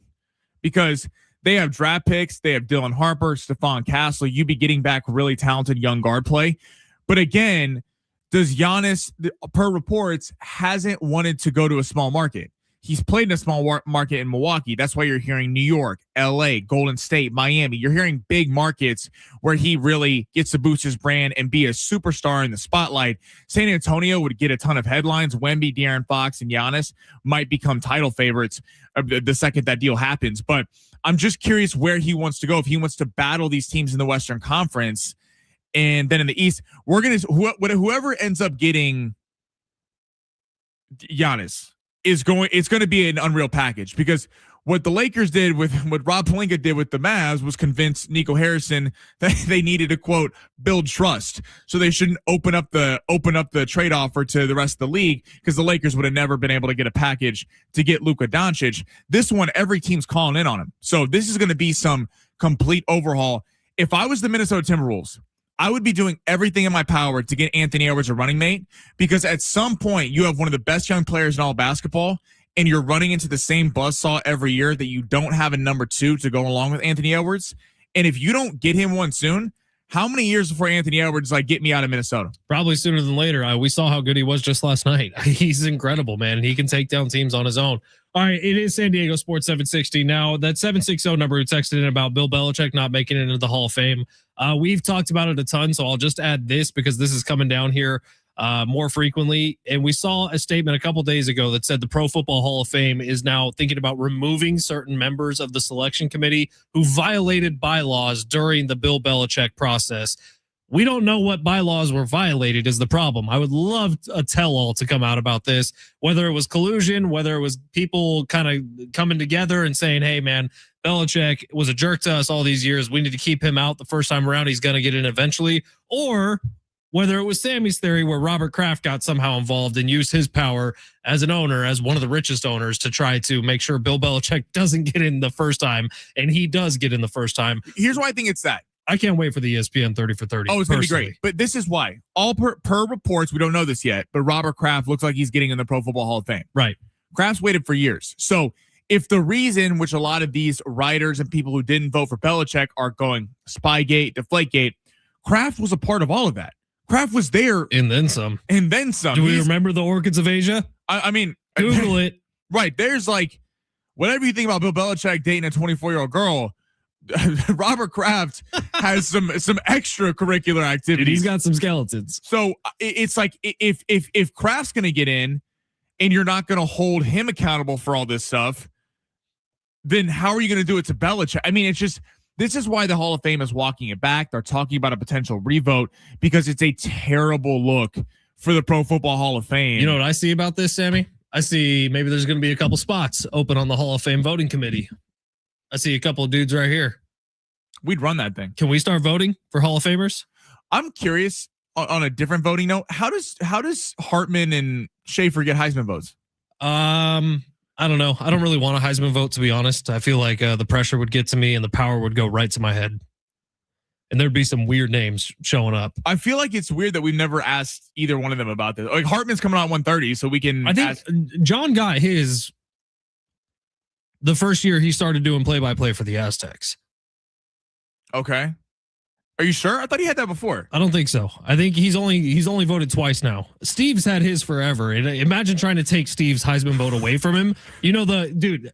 because they have draft picks. They have Dylan Harper, Stephon Castle. You'd be getting back really talented young guard play. But again, does Giannis, per reports, hasn't wanted to go to a small market. He's played in a small market in Milwaukee. That's why you're hearing New York, LA, Golden State, Miami. You're hearing big markets where he really gets to boost his brand and be a superstar in the spotlight. San Antonio would get a ton of headlines. Wemby, De'Aaron Fox, and Giannis might become title favorites the second that deal happens. But I'm just curious where he wants to go. If he wants to battle these teams in the Western Conference, and then in the East, we're gonna whoever ends up getting Giannis. It's going to be an unreal package because what the Lakers did with what Rob Pelinka did with the Mavs was convince Nico Harrison that they needed to, quote, build trust. So they shouldn't open up the trade offer to the rest of the league because the Lakers would have never been able to get a package to get Luka Doncic. This one, every team's calling in on him. So this is going to be some complete overhaul. If I was the Minnesota Timberwolves, I would be doing everything in my power to get Anthony Edwards a running mate because at some point you have one of the best young players in all basketball and you're running into the same buzzsaw every year that you don't have a number 2 to go along with Anthony Edwards. And if you don't get him one soon, how many years before Anthony Edwards get me out of Minnesota? Probably sooner than later. We saw how good he was just last night. He's incredible, man. And he can take down teams on his own. All right, it is San Diego Sports 760. Now, that 760 number who texted in about Bill Belichick not making it into the Hall of Fame, we've talked about it a ton, so I'll just add this because this is coming down here more frequently. And we saw a statement a couple days ago that said the Pro Football Hall of Fame is now thinking about removing certain members of the selection committee who violated bylaws during the Bill Belichick process. We don't know what bylaws were violated is the problem. I would love a tell-all to come out about this, whether it was collusion, whether it was people kind of coming together and saying, hey, man, Belichick was a jerk to us all these years. We need to keep him out the first time around. He's going to get in eventually. Or whether it was Sammy's theory where Robert Kraft got somehow involved and used his power as an owner, as one of the richest owners, to try to make sure Bill Belichick doesn't get in the first time, and he does get in the first time. Here's why I think it's that. I can't wait for the ESPN 30 for 30. Oh, it's going to be great. But this is why. All per reports, we don't know this yet, but Robert Kraft looks like he's getting in the Pro Football Hall of Fame. Right. Kraft's waited for years. So if the reason which a lot of these writers and people who didn't vote for Belichick are going Spygate, Deflategate, Kraft was a part of all of that. Kraft was there. And then some. And then some. Do we remember the Orchids of Asia? I mean. Google it. Right. There's like, whatever you think about Bill Belichick dating a 24-year-old girl, Robert Kraft has some extracurricular activities. He's got some skeletons. So it's like, if Kraft's going to get in and you're not going to hold him accountable for all this stuff, then how are you going to do it to Belichick? I mean, it's just, this is why the Hall of Fame is walking it back. They're talking about a potential revote because it's a terrible look for the Pro Football Hall of Fame. You know what I see about this, Sammy? I see maybe there's going to be a couple spots open on the Hall of Fame voting committee. I see a couple of dudes right here. We'd run that thing. Can we start voting for Hall of Famers? I'm curious on a different voting note. How does Hartman and Schaefer get Heisman votes? I don't know. I don't really want a Heisman vote, to be honest. I feel like the pressure would get to me and the power would go right to my head. And there'd be some weird names showing up. I feel like it's weird that we've never asked either one of them about this. Like Hartman's coming out 130, so we can. I think John got his the first year he started doing play-by-play for the Aztecs. Okay. Are you sure? I thought he had that before. I don't think so. I think he's only voted twice now. Steve's had his forever. And imagine trying to take Steve's Heisman vote away from him. You know, the dude,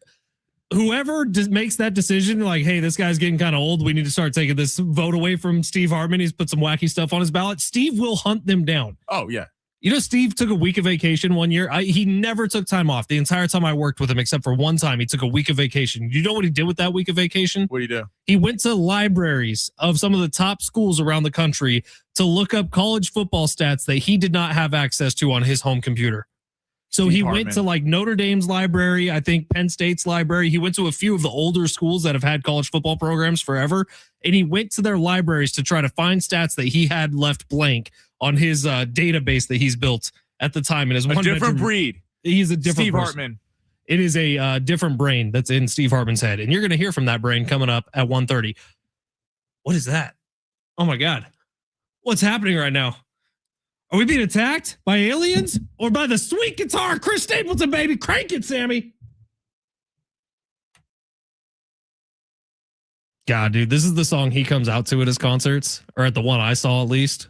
whoever makes that decision, like, hey, this guy's getting kind of old. We need to start taking this vote away from Steve Hartman. He's put some wacky stuff on his ballot. Steve will hunt them down. Oh, yeah. You know, Steve took a week of vacation one year. He never took time off the entire time I worked with him, except for one time he took a week of vacation. You know what he did with that week of vacation? What do you do? He went to libraries of some of the top schools around the country to look up college football stats that he did not have access to on his home computer. So he went to like Notre Dame's library, I think Penn State's library. He went to a few of the older schools that have had college football programs forever. And he went to their libraries to try to find stats that he had left blank on his database that he's built at the time. And as a different breed. He's a different Steve person. Hartman. It is a different brain that's in Steve Hartman's head. And you're going to hear from that brain coming up at 1:30. What is that? Oh my God. What's happening right now? Are we being attacked by aliens or by the sweet guitar? Chris Stapleton, baby. Crank it, Sammy. God, dude, this is the song he comes out to at his concerts, or at the one I saw at least.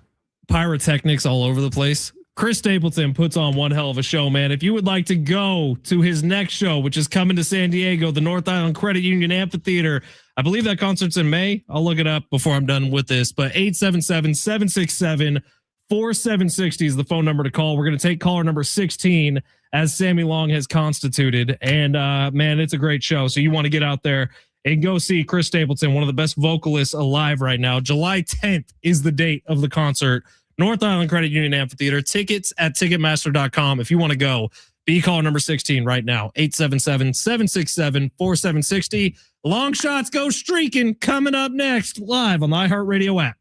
Pyrotechnics all over the place. Chris Stapleton puts on one hell of a show, man. If you would like to go to his next show, which is coming to San Diego, the North Island Credit Union Amphitheater, I believe that concert's in May. I'll look it up before I'm done with this, but 877-767-4760 is the phone number to call. We're going to take caller number 16 as Sammy Long has constituted. And man, it's a great show. So you want to get out there and go see Chris Stapleton, one of the best vocalists alive right now. July 10th is the date of the concert. North Island Credit Union Amphitheater. Tickets at Ticketmaster.com. If you want to go, be caller number 16 right now. 877-767-4760. Long shots go streaking coming up next live on the iHeartRadio app.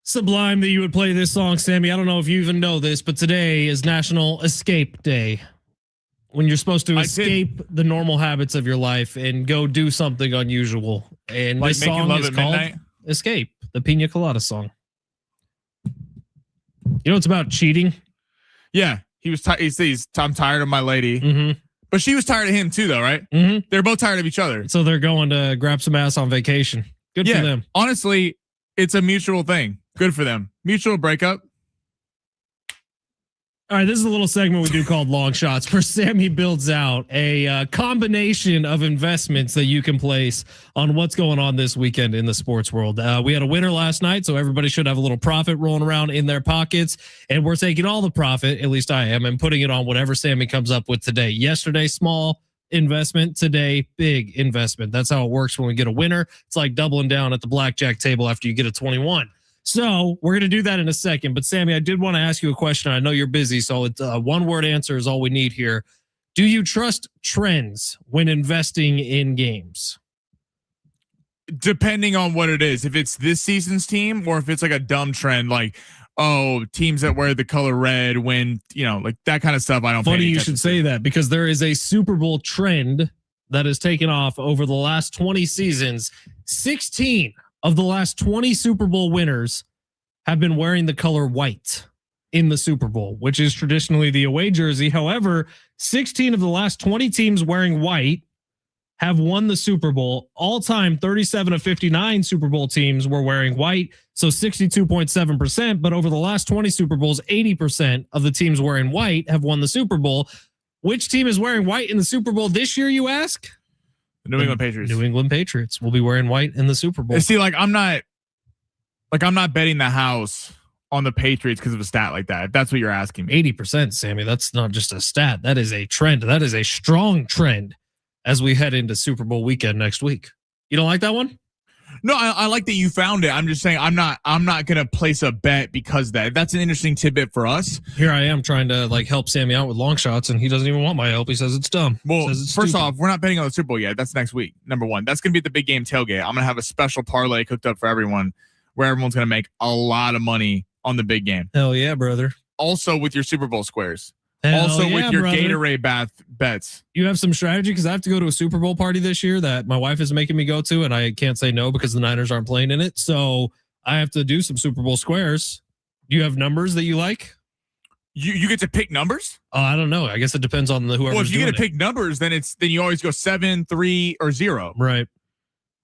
Sublime that you would play this song, Sammy. I don't know if you even know this, but today is National Escape Day. When you're supposed to escape the normal habits of your life and go do something unusual. And like this song is called midnight? Escape, the Pina Colada song. You know it's about cheating? Yeah. He says, I'm tired of my lady. Mm-hmm. But she was tired of him too, though, right? Mm-hmm. They're both tired of each other. So they're going to grab some ass on vacation. Good for them. Honestly, it's a mutual thing. Good for them. Mutual breakup. All right, this is a little segment we do called Long Shots, where Sammy builds out a combination of investments that you can place on what's going on this weekend in the sports world. We had a winner last night, so everybody should have a little profit rolling around in their pockets, and we're taking all the profit, at least I am, and putting it on whatever Sammy comes up with today. Yesterday, small investment. Today, big investment. That's how it works when we get a winner. It's like doubling down at the blackjack table after you get a 21. So we're going to do that in a second. But Sammy, I did want to ask you a question. I know you're busy, so it's a one-word answer is all we need here. Do you trust trends when investing in games? Depending on what it is. If it's this season's team or if it's like a dumb trend, like, oh, teams that wear the color red when, like that kind of stuff. I don't. Funny you should say that, because there is a Super Bowl trend that has taken off over the last 20 seasons. 16 of the last 20 Super Bowl winners have been wearing the color white in the Super Bowl, which is traditionally the away jersey. However, 16 of the last 20 teams wearing white have won the Super Bowl. All time, 37 of 59 Super Bowl teams were wearing white, so 62.7%. But over the last 20 Super Bowls, 80% of the teams wearing white have won the Super Bowl. Which team is wearing white in the Super Bowl this year, you ask? The New England Patriots. New England Patriots will be wearing white in the Super Bowl. See, I'm not betting the house on the Patriots because of a stat like that. If that's what you're asking me. 80%, Sammy. That's not just a stat. That is a trend. That is a strong trend as we head into Super Bowl weekend next week. You don't like that one? No, I like that you found it. I'm just saying I'm not going to place a bet because that's an interesting tidbit for us. Here I am trying to help Sammy out with long shots, and he doesn't even want my help. He says it's dumb. Well, it's first off, we're not betting on the Super Bowl yet. That's next week. Number one, that's going to be at the big game tailgate. I'm going to have a special parlay cooked up for everyone where everyone's going to make a lot of money on the big game. Hell yeah, brother. Also with your Super Bowl squares. Hell with your brother. Gatorade bets. You have some strategy, because I have to go to a Super Bowl party this year that my wife is making me go to, and I can't say no because the Niners aren't playing in it. So I have to do some Super Bowl squares. Do you have numbers that you like? You get to pick numbers? I don't know. I guess it depends on whoever's doing it. Well, if you get to pick numbers, then you always go 7, 3, or 0. Right.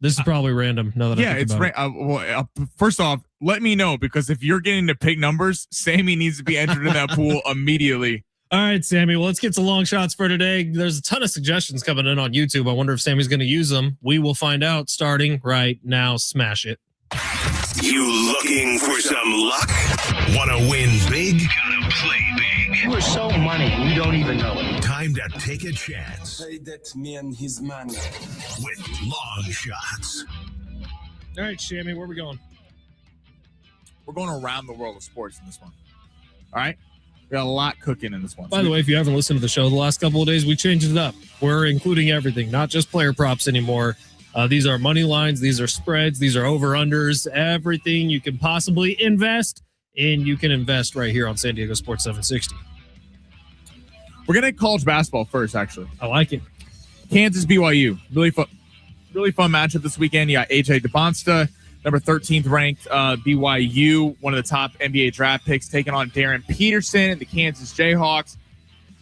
This is probably random. Now that I think about it. First off, let me know, because if you're getting to pick numbers, Sammy needs to be entered in that pool immediately. All right, Sammy. Well, let's get to long shots for today. There's a ton of suggestions coming in on YouTube. I wonder if Sammy's going to use them. We will find out starting right now. Smash it. You looking for some luck? Want to win big? Gotta play big. You are so money, you don't even know it. Time to take a chance Say that man his money. with long shots. All right, Sammy, where are we going? We're going around the world of sports in this one. All right? We got a lot cooking in this one. By the way, if you haven't listened to the show the last couple of days, we changed it up. We're including everything, not just player props anymore. These are money lines. These are spreads. These are over-unders. Everything you can possibly invest in, you can invest right here on San Diego Sports 760. We're going to college basketball first, actually. I like it. Kansas, BYU. Really fun matchup this weekend. You got AJ DeBonsta, number 13th ranked BYU, one of the top NBA draft picks, taking on Darren Peterson and the Kansas Jayhawks.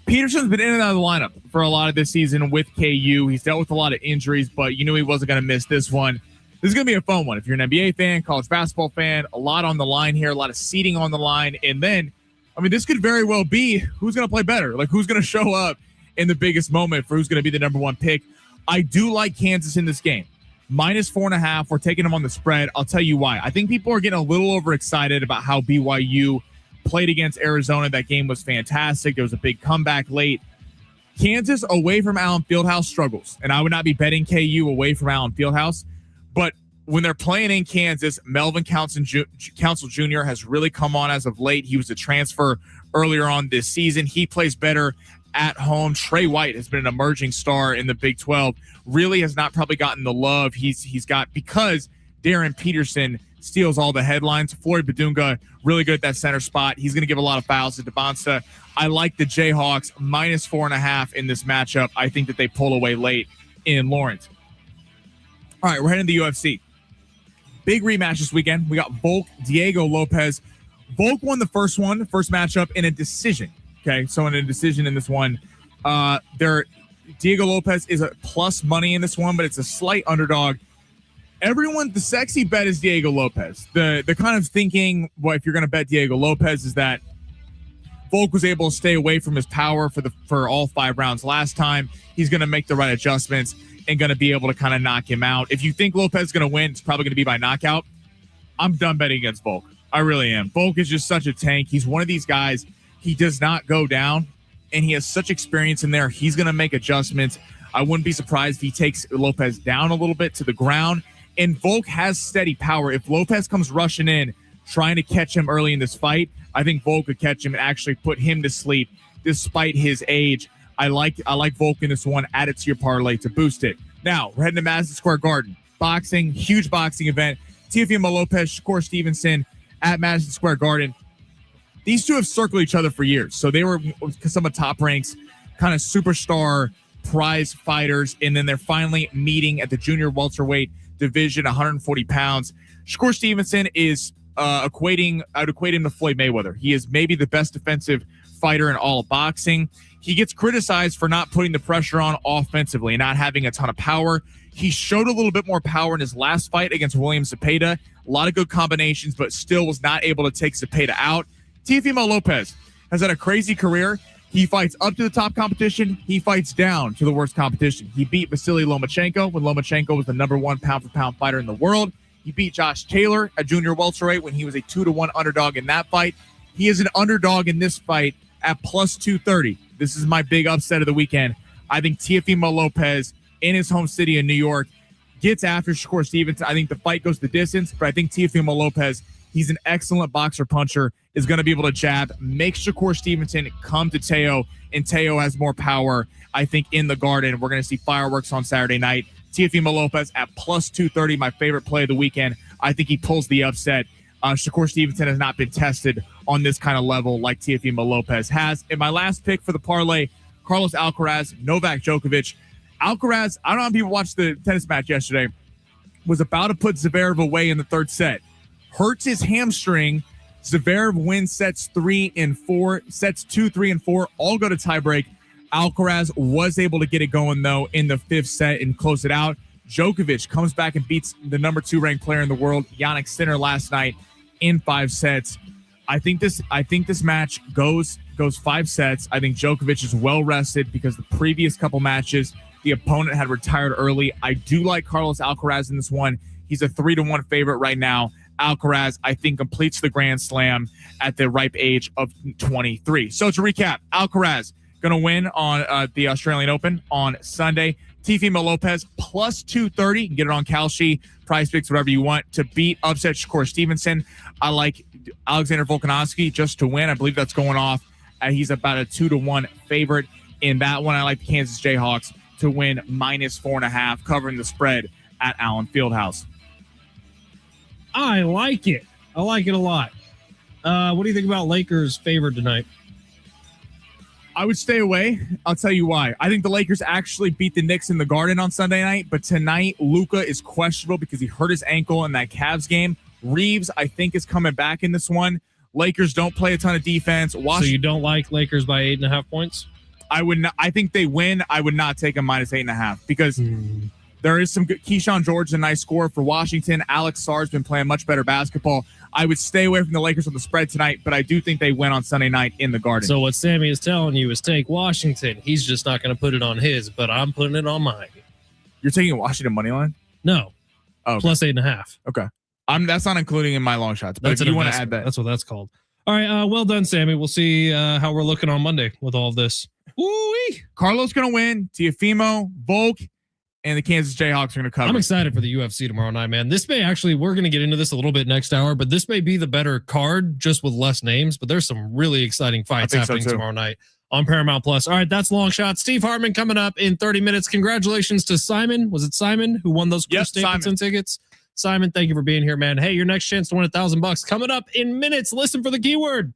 Peterson's been in and out of the lineup for a lot of this season with KU. He's dealt with a lot of injuries, but you knew he wasn't going to miss this one. This is going to be a fun one. If you're an NBA fan, college basketball fan, a lot on the line here, a lot of seeding on the line. And then, this could very well be who's going to play better, who's going to show up in the biggest moment for who's going to be the number one pick. I do like Kansas in this game. -4.5. We're taking them on the spread. I'll tell you why. I think people are getting a little overexcited about how BYU played against Arizona. That game was fantastic. There was a big comeback late. Kansas away from Allen Fieldhouse struggles, and I would not be betting KU away from Allen Fieldhouse. But when they're playing in Kansas, Melvin Council Jr. has really come on as of late. He was a transfer earlier on this season. He plays better at home. Trey White has been an emerging star in the Big 12. Really has not probably gotten the love he's got because Darren Peterson steals all the headlines. Floyd Badunga, really good at that center spot. He's going to give a lot of fouls to Devonsta. I like the Jayhawks minus 4.5 in this matchup. I think that they pull away late in Lawrence. All right, we're heading to the UFC. Big rematch this weekend. We got Volk, Diego Lopez. Volk won the first matchup in a decision. Okay, so in a decision in this one, Diego Lopez is a plus money in this one, but it's a slight underdog. The sexy bet is Diego Lopez. The kind of thinking, well, if you're going to bet Diego Lopez, is that Volk was able to stay away from his power for all 5 rounds last time. He's going to make the right adjustments and going to be able to kind of knock him out. If you think Lopez is going to win, it's probably going to be by knockout. I'm done betting against Volk. I really am. Volk is just such a tank. He's one of these guys. He does not go down, and he has such experience in there. He's going to make adjustments. I wouldn't be surprised if he takes Lopez down a little bit to the ground. And Volk has steady power. If Lopez comes rushing in, trying to catch him early in this fight, I think Volk could catch him and actually put him to sleep despite his age. I like Volk in this one. Add it to your parlay to boost it. Now, we're heading to Madison Square Garden. Boxing, huge boxing event. Teofimo Lopez, Shakur Stevenson at Madison Square Garden. These two have circled each other for years. So they were some of top ranks, kind of superstar prize fighters. And then they're finally meeting at the junior welterweight division, 140 pounds. Shakur Stevenson is I'd equate him to Floyd Mayweather. He is maybe the best defensive fighter in all of boxing. He gets criticized for not putting the pressure on offensively and not having a ton of power. He showed a little bit more power in his last fight against William Zepeda. A lot of good combinations, but still was not able to take Zepeda out. Teofimo Lopez has had a crazy career. He fights up to the top competition. He fights down to the worst competition. He beat Vasily Lomachenko when Lomachenko was the #1 pound-for-pound fighter in the world. He beat Josh Taylor, a junior welterweight, when he was a 2-1 underdog in that fight. He is an underdog in this fight at plus 230. This is my big upset of the weekend. I think Teofimo Lopez in his home city in New York gets after Shakur Stevenson. I think the fight goes the distance, but I think Teofimo Lopez, he's an excellent boxer puncher, is going to be able to jab, make Shakur Stevenson come to Teo, and Teo has more power, I think, in the Garden. We're going to see fireworks on Saturday night. Teofimo Lopez at plus 230, my favorite play of the weekend. I think he pulls the upset. Shakur Stevenson has not been tested on this kind of level like Teofimo Lopez has. And my last pick for the parlay, Carlos Alcaraz, Novak Djokovic. Alcaraz, I don't know if people watched the tennis match yesterday, was about to put Zverev away in the third set. Hurts his hamstring. Zverev wins sets 3 and 4. Sets 2, 3, and 4 all go to tiebreak. Alcaraz was able to get it going, though, in the 5th set and close it out. Djokovic comes back and beats the #2 ranked player in the world, Jannik Sinner, last night in 5 sets. I think this match goes 5 sets. I think Djokovic is well rested because the previous couple matches, the opponent had retired early. I do like Carlos Alcaraz in this one. He's a 3-1 favorite right now. Alcaraz, I think, completes the Grand Slam at the ripe age of 23. So to recap, Alcaraz going to win on the Australian Open on Sunday. Teofimo Lopez plus 230. You can get it on Kalshi, Prize Picks, whatever you want, to beat upset Shakur Stevenson. I like Alexander Volkanovski just to win. I believe that's going off. He's about a 2-1 favorite in that one. I like the Kansas Jayhawks to win minus 4.5, covering the spread at Allen Fieldhouse. I like it. I like it a lot. What do you think about Lakers' favored tonight? I would stay away. I'll tell you why. I think the Lakers actually beat the Knicks in the Garden on Sunday night, but tonight Luka is questionable because he hurt his ankle in that Cavs game. Reeves, I think, is coming back in this one. Lakers don't play a ton of defense. So you don't like Lakers by 8.5 points? I would not. I think they win. I would not take them minus 8.5 because there is some good. Keyshawn George is a nice scorer for Washington. Alex Sarr's been playing much better basketball. I would stay away from the Lakers on the spread tonight, but I do think they win on Sunday night in the Garden. So what Sammy is telling you is take Washington. He's just not going to put it on his, but I'm putting it on mine. You're taking Washington money line? No. Oh, okay. Plus 8.5. Okay. That's not including in my long shots, but if you want to add that. That's what that's called. All right. Well done, Sammy. We'll see how we're looking on Monday with all of this. Woo-wee. Carlos going to win. Teofimo, Volk, and the Kansas Jayhawks are going to cover. I'm excited for the UFC tomorrow night, man. This may actually, we're going to get into this a little bit next hour, but this may be the better card just with less names, but there's some really exciting fights happening tomorrow night on Paramount Plus. All right, that's Long Shot. Steve Hartman coming up in 30 minutes. Congratulations to Simon. Was it Simon who won those Chris Stapleton tickets? Simon, thank you for being here, man. Hey, your next chance to win $1,000 coming up in minutes. Listen for the keyword.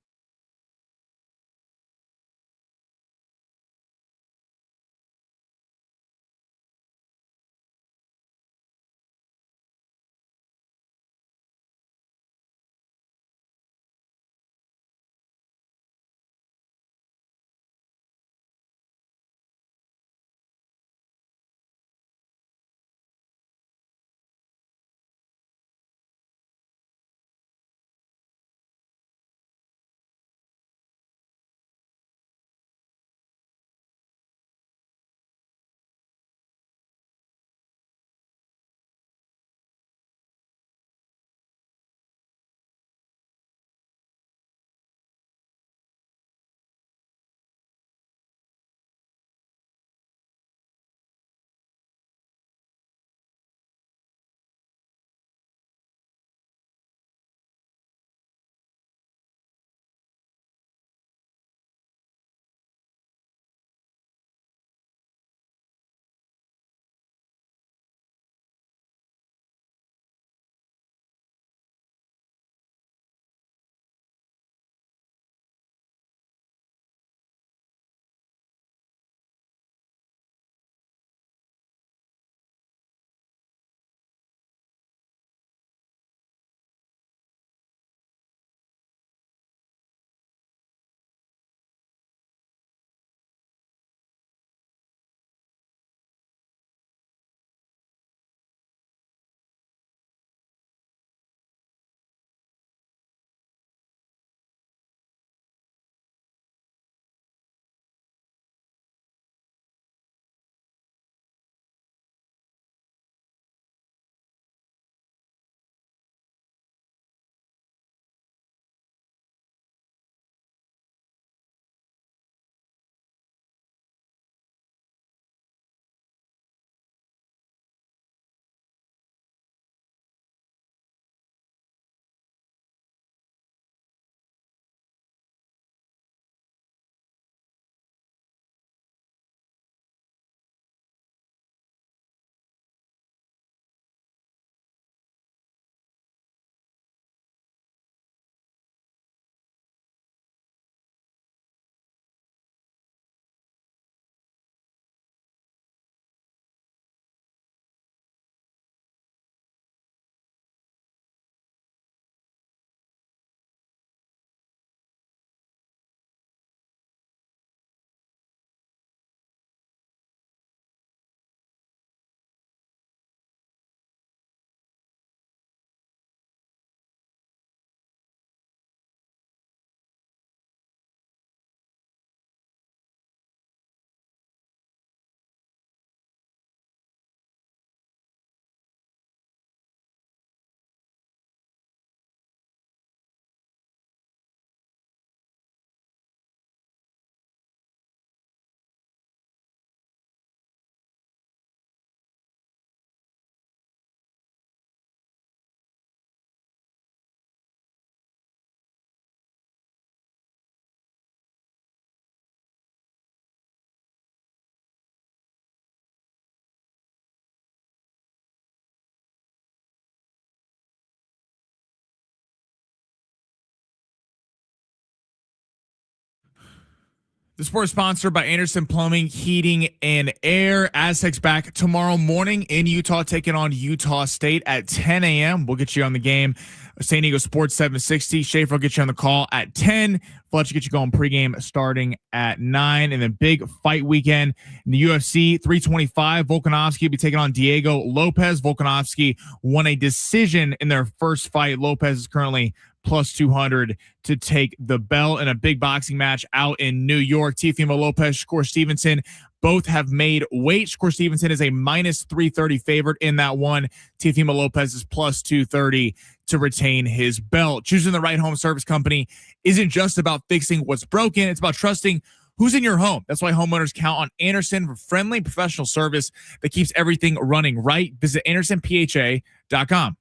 The sport is sponsored by Anderson Plumbing, Heating, and Air. Aztecs back tomorrow morning in Utah, taking on Utah State at 10 a.m. We'll get you on the game. San Diego Sports 760. Schaefer will get you on the call at 10. Fletch will get you going pregame starting at 9. And then big fight weekend in the UFC 325. Volkanovski will be taking on Diego Lopez. Volkanovski won a decision in their first fight. Lopez is currently plus 200 to take the belt in a big boxing match out in New York. Teofimo Lopez, Shakur Stevenson, both have made weight. Shakur Stevenson is a minus 330 favorite in that one. Teofimo Lopez is plus 230 to retain his belt. Choosing the right home service company isn't just about fixing what's broken. It's about trusting who's in your home. That's why homeowners count on Anderson for friendly professional service that keeps everything running right. Visit AndersonPHA.com.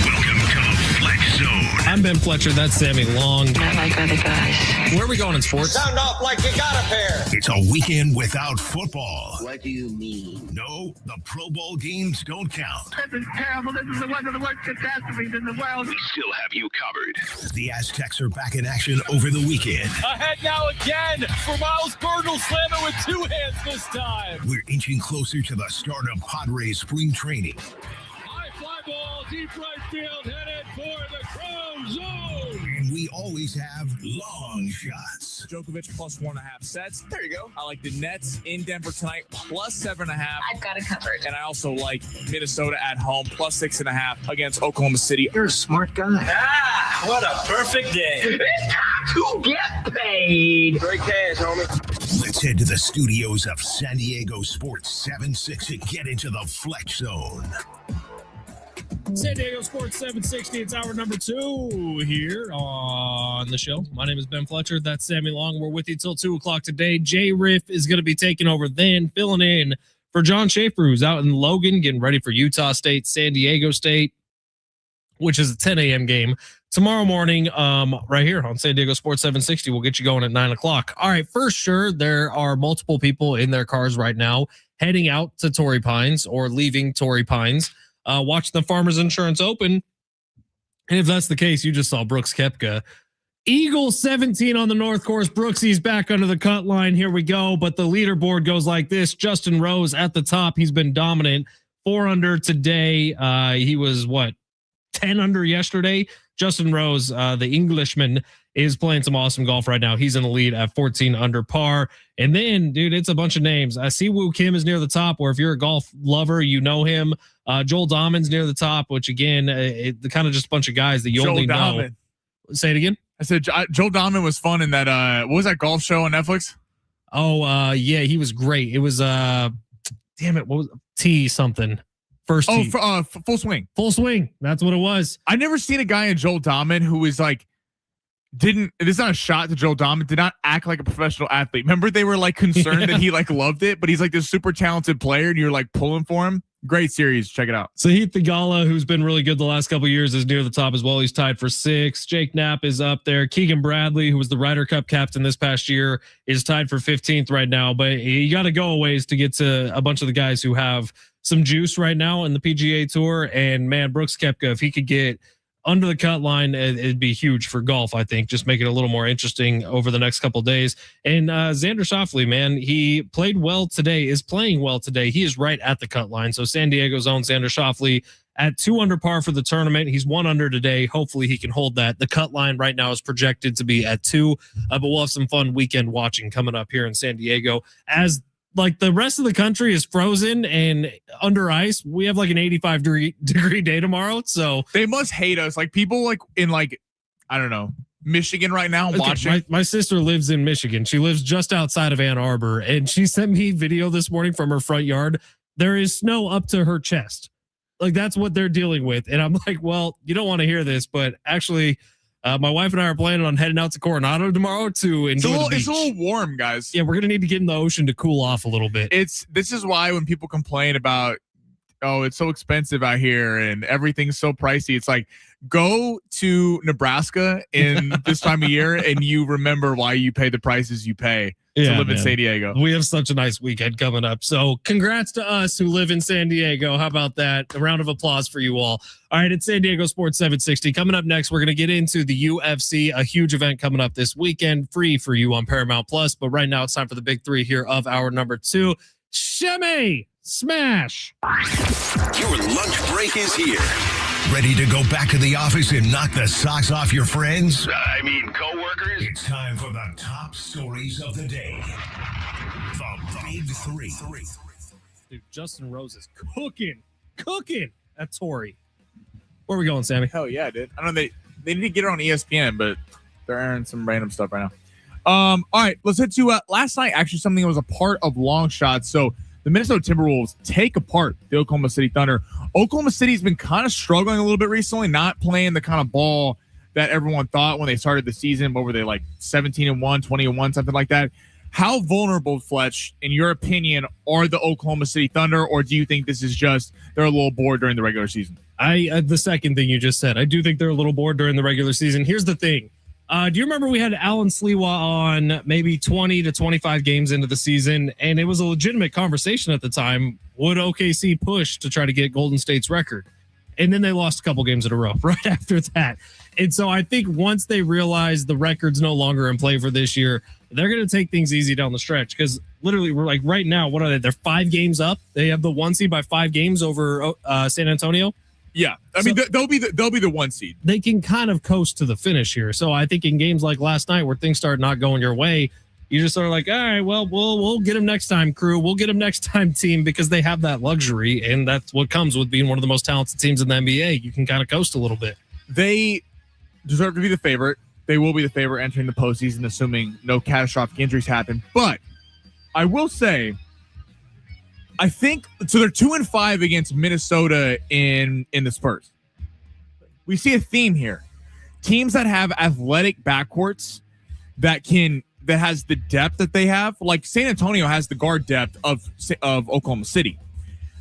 Welcome to the Flex Zone. I'm Ben Fletcher. That's Sammy Long. Not like other guys. Where are we going in sports? Sound off like you got a pair. It's a weekend without football. What do you mean? No, the Pro Bowl games don't count. This is terrible. This is one of the worst catastrophes in the world. We still have you covered. The Aztecs are back in action over the weekend. Ahead now again for Miles Bergel, slamming with two hands this time. We're inching closer to the start of Padres spring training. High fly ball, deep right field, headed for the Crown Zone. And we always have long shots. Djokovic plus 1.5 sets. There you go. I like the Nets in Denver tonight plus 7.5. I've got it covered. And I also like Minnesota at home plus 6.5 against Oklahoma City. You're a smart guy. Ah, what a perfect day. It's time to get paid. Great cash, homie. Let's head to the studios of San Diego Sports 760 to get into the Fletch Zone. San Diego Sports 760. It's hour number 2 here on the show. My name is Ben Fletcher. That's Sammy Long. We're with you till 2 o'clock today. Jay Riff is going to be taking over then, filling in for John Schaefer, who's out in Logan, getting ready for Utah State, San Diego State, which is a 10 a.m. game tomorrow morning, right here on San Diego Sports 760. We'll get you going at 9 o'clock. All right, for sure, there are multiple people in their cars right now heading out to Torrey Pines or leaving Torrey Pines. Watch the Farmers Insurance Open. And if that's the case, you just saw Brooks Koepka. Eagle 17 on the North Course. Brooksy's back under the cut line. Here we go. But the leaderboard goes like this. Justin Rose at the top. He's been dominant. 4 under today. He was, 10 under yesterday? Justin Rose, the Englishman, is playing some awesome golf right now. He's in the lead at 14 under par. And then, dude, it's a bunch of names. I see Woo Kim is near the top, or if you're a golf lover, you know him. Joel Dahmen's near the top, which again, kind of just a bunch of guys that you Joel only Dahmen. know. Say it again. I said Joel Dahmen was fun in that. What was that golf show on Netflix? Oh, yeah, he was great. It was damn it, what was T something? First T. Full Swing. Full Swing. That's what it was. I never seen a guy in Joel Dahmen who was like, this is not a shot to Joel Dahmen, did not act like a professional athlete. Remember, they were like concerned that he like loved it, but he's like this super talented player, and you're like pulling for him. Great series. Check it out. Sahith Theegala, who's been really good the last couple of years, is near the top as well. He's tied for 6. Jake Knapp is up there. Keegan Bradley, who was the Ryder Cup captain this past year, is tied for 15th right now. But you got to go a ways to get to a bunch of the guys who have some juice right now in the PGA Tour. And man, Brooks Koepka, if he could get under the cut line, it'd be huge for golf, I think. Just make it a little more interesting over the next couple of days. And Xander Schauffele, man, he played well today, is playing well today. He is right at the cut line. So San Diego's own Xander Schauffele at 2 under par for the tournament. He's 1 under today. Hopefully he can hold that. The cut line right now is projected to be at 2, but we'll have some fun weekend watching coming up here in San Diego as like the rest of the country is frozen and under ice. We have like an 85 degree day tomorrow. So they must hate us. Like people like in like, I don't know, Michigan right now watching. My sister lives in Michigan. She lives just outside of Ann Arbor, and she sent me video this morning from her front yard. There is snow up to her chest. Like that's what they're dealing with. And I'm like, well, you don't want to hear this, but actually my wife and I are planning on heading out to Coronado tomorrow to enjoy the beach. It's a little warm, guys. Yeah, we're going to need to get in the ocean to cool off a little bit. This is why when people complain about, oh, it's so expensive out here and everything's so pricey. It's like, go to Nebraska in this time of year and you remember why you pay the prices you pay to live in San Diego. We have such a nice weekend coming up. So congrats to us who live in San Diego. How about that? A round of applause for you all. All right, it's San Diego Sports 760. Coming up next, we're going to get into the UFC, a huge event coming up this weekend, free for you on Paramount Plus. But right now it's time for the big 3 here of hour number 2. Shimmy Smash. Your lunch break is here. Ready to go back to the office and knock the socks off your friends? I mean, coworkers? It's time for the top stories of the day. The Big 3. Dude, Justin Rose is cooking at Torrey. Where are we going, Sammy? Hell yeah, dude. I don't know. They need to get it on ESPN, but they're airing some random stuff right now. All right, let's head to last night. Actually, something that was a part of long shots. So the Minnesota Timberwolves take apart the Oklahoma City Thunder. Oklahoma City's been kind of struggling a little bit recently, not playing the kind of ball that everyone thought when they started the season. What were they, like 17-1, 20-1, something like that? How vulnerable, Fletch, in your opinion, are the Oklahoma City Thunder, or do you think this is just they're a little bored during the regular season? The second thing you just said, I do think they're a little bored during the regular season. Here's the thing. Do you remember we had Alan Sliwa on maybe 20 to 25 games into the season, and it was a legitimate conversation at the time. Would OKC push to try to get Golden State's record? And then they lost a couple games in a row right after that. And so I think once they realize the record's no longer in play for this year, they're going to take things easy down the stretch, because literally we're like right now, what are they? They're 5 games up. They have the 1 seed by 5 games over San Antonio. Yeah, I mean they'll be the 1 seed. They can kind of coast to the finish here. So I think in games like last night where things start not going your way, you just sort of like, all right, well, we'll get them next time, crew. We'll get them next time, team, because they have that luxury, and that's what comes with being one of the most talented teams in the NBA. You can kind of coast a little bit. They deserve to be the favorite. They will be the favorite entering the postseason, assuming no catastrophic injuries happen. But I will say, I think so. They're 2-5 against Minnesota in the Spurs. We see a theme here: teams that have athletic backcourts that has the depth that they have. Like San Antonio has the guard depth of Oklahoma City.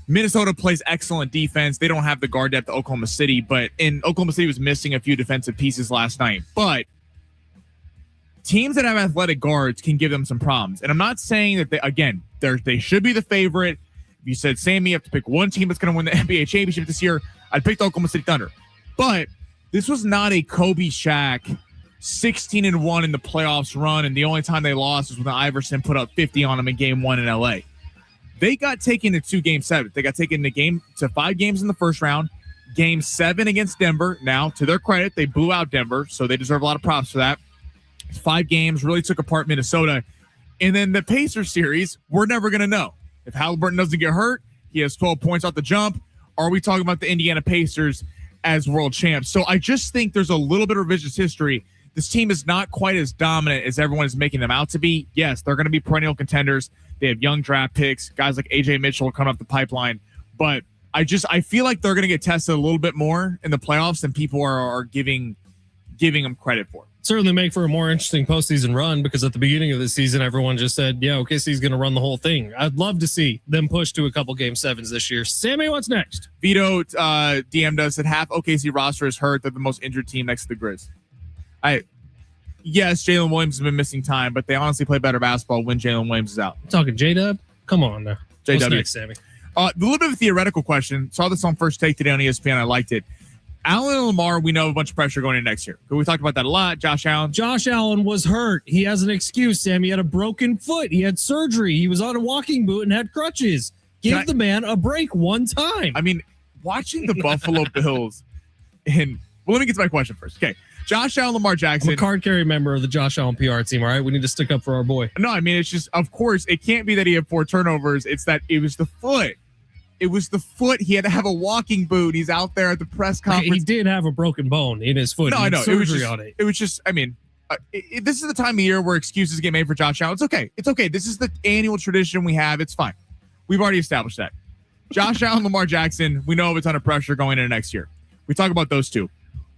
Minnesota plays excellent defense. They don't have the guard depth of Oklahoma City, but Oklahoma City was missing a few defensive pieces last night. But teams that have athletic guards can give them some problems. And I'm not saying that they should be the favorite. If you said, Sammy, you have to pick one team that's going to win the NBA championship this year, I'd pick the Oklahoma City Thunder. But this was not a Kobe Shaq 16-1 in the playoffs run, and the only time they lost was when Iverson put up 50 on them in game 1 in LA. They got taken to 2 game 7. They got taken to 5 games in the first round. Game 7 against Denver. Now, to their credit, they blew out Denver, so they deserve a lot of props for that. 5 games, really took apart Minnesota. And then the Pacers series, we're never going to know. If Halliburton doesn't get hurt, he has 12 points off the jump. Are we talking about the Indiana Pacers as world champs? So I just think there's a little bit of revisionist history. This team is not quite as dominant as everyone is making them out to be. Yes, they're going to be perennial contenders. They have young draft picks, guys like AJ Mitchell coming up the pipeline. But I feel like they're going to get tested a little bit more in the playoffs than people are giving them credit for. Certainly make for a more interesting postseason run, because at the beginning of the season, everyone just said, yeah, OKC's going to run the whole thing. I'd love to see them push to a couple game 7s this year. Sammy, what's next? Vito DM'd us that half OKC roster is hurt. They're the most injured team next to the Grizz. Yes, Jalen Williams has been missing time, but they honestly play better basketball when Jalen Williams is out. I'm talking J-Dub? Come on now. J-Dub. What's next, Sammy? A little bit of a theoretical question. Saw this on First Take today on ESPN. I liked it. Allen and Lamar, we know have a bunch of pressure going in next year. We talked about that a lot. Josh Allen was hurt. He has an excuse, Sam. He had a broken foot. He had surgery. He was on a walking boot and had crutches. Give the man a break one time. I mean, watching the Buffalo Bills let me get to my question first. Okay. Josh Allen, Lamar Jackson. I'm a card carry member of the Josh Allen PR team, all right? We need to stick up for our boy. No, I mean, it's just, of course, it can't be that he had 4 turnovers. It's that it was the foot. It was the foot. He had to have a walking boot. He's out there at the press conference. He did have a broken bone in his foot. No, I know. It was just, I mean, this is the time of year where excuses get made for Josh Allen. It's okay. It's okay. This is the annual tradition we have. It's fine. We've already established that. Josh Allen, Lamar Jackson, we know have a ton of pressure going into next year. We talk about those two.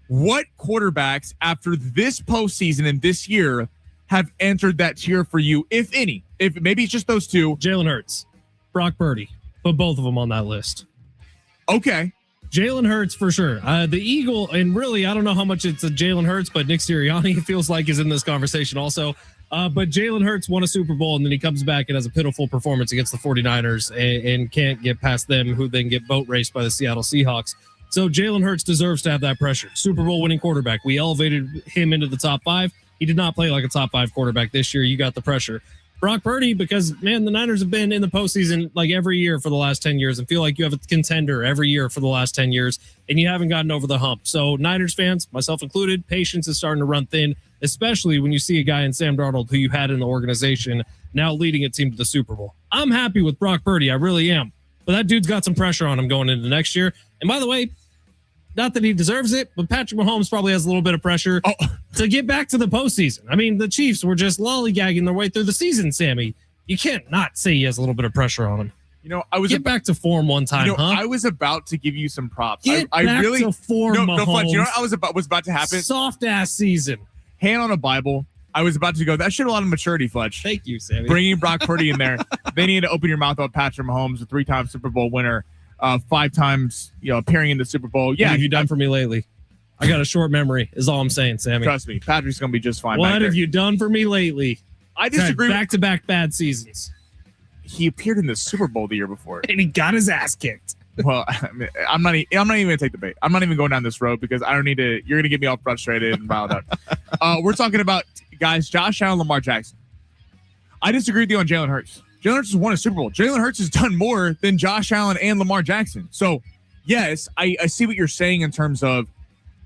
What quarterbacks after this postseason and this year have entered that tier for you, if any? If maybe it's just those two. Jalen Hurts, Brock Purdy. Put both of them on that list. Okay. Jalen Hurts for sure. The Eagle, and really, I don't know how much it's a Jalen Hurts, but Nick Sirianni feels like is in this conversation also. But Jalen Hurts won a Super Bowl, and then he comes back and has a pitiful performance against the 49ers and can't get past them, who then get boat raced by the Seattle Seahawks. So Jalen Hurts deserves to have that pressure. Super Bowl winning quarterback. We elevated him into the top 5. He did not play like a top 5 quarterback this year. You got the pressure. Brock Purdy, because, man, the Niners have been in the postseason like every year for the last 10 years and feel like you have a contender every year for the last 10 years, and you haven't gotten over the hump. So Niners fans, myself included, patience is starting to run thin, especially when you see a guy in Sam Darnold who you had in the organization now leading a team to the Super Bowl. I'm happy with Brock Purdy. I really am. But that dude's got some pressure on him going into next year. And by the way, not that he deserves it, but Patrick Mahomes probably has a little bit of pressure to get back to the postseason. I mean, the Chiefs were just lollygagging their way through the season, Sammy. You can't not say he has a little bit of pressure on him. You know, I was get back to form one time, I was about to give you some props. Get back to form, Mahomes. No, Fletch, you know what was about to happen? Soft ass season. Hand on a Bible. I was about to go. That showed a lot of maturity, Fletch. Thank you, Sammy. Bringing Brock Purdy in there. They need to open your mouth about Patrick Mahomes, a 3-time Super Bowl winner, 5 times, appearing in the Super Bowl. Yeah, what have you done for me lately? I got a short memory, is all I'm saying, Sammy. Trust me, Patrick's going to be just fine. What have you done for me lately? I disagree. Back-to-back bad seasons. He appeared in the Super Bowl the year before, and he got his ass kicked. Well, I'm not even going to take the bait. I'm not even going down this road because I don't need to. You're going to get me all frustrated and riled up. We're talking about, guys, Josh Allen, Lamar Jackson. I disagree with you on Jalen Hurts. Jalen Hurts has won a Super Bowl. Jalen Hurts has done more than Josh Allen and Lamar Jackson. So, yes, I see what you're saying in terms of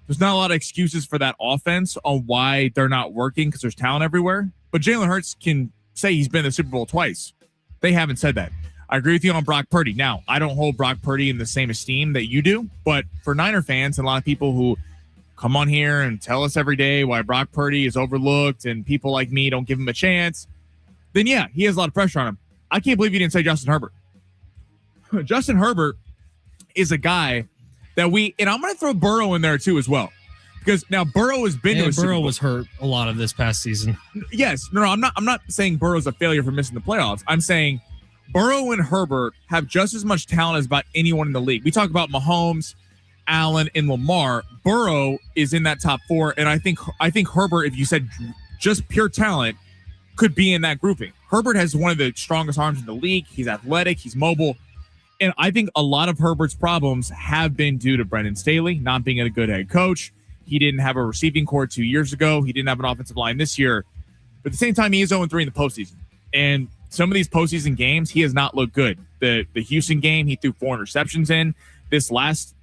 there's not a lot of excuses for that offense on why they're not working because there's talent everywhere. But Jalen Hurts can say he's been in the Super Bowl twice. They haven't said that. I agree with you on Brock Purdy. Now, I don't hold Brock Purdy in the same esteem that you do, but for Niner fans and a lot of people who come on here and tell us every day why Brock Purdy is overlooked and people like me don't give him a chance, then yeah, he has a lot of pressure on him. I can't believe you didn't say Justin Herbert. Justin Herbert is a guy that and I'm going to throw Burrow in there too as well. Because now Burrow has been to a Super Bowl. Burrow was hurt a lot of this past season. Yes. No, I'm not saying Burrow's a failure for missing the playoffs. I'm saying Burrow and Herbert have just as much talent as about anyone in the league. We talk about Mahomes, Allen, and Lamar. Burrow is in that top 4, and I think Herbert, if you said just pure talent, could be in that grouping. Herbert has one of the strongest arms in the league. He's athletic. He's mobile. And I think a lot of Herbert's problems have been due to Brendan Staley not being a good head coach. He didn't have a receiving core 2 years ago. He didn't have an offensive line this year. But at the same time, he is 0-3 in the postseason. And some of these postseason games, he has not looked good. The Houston game, he threw 4 interceptions in. This last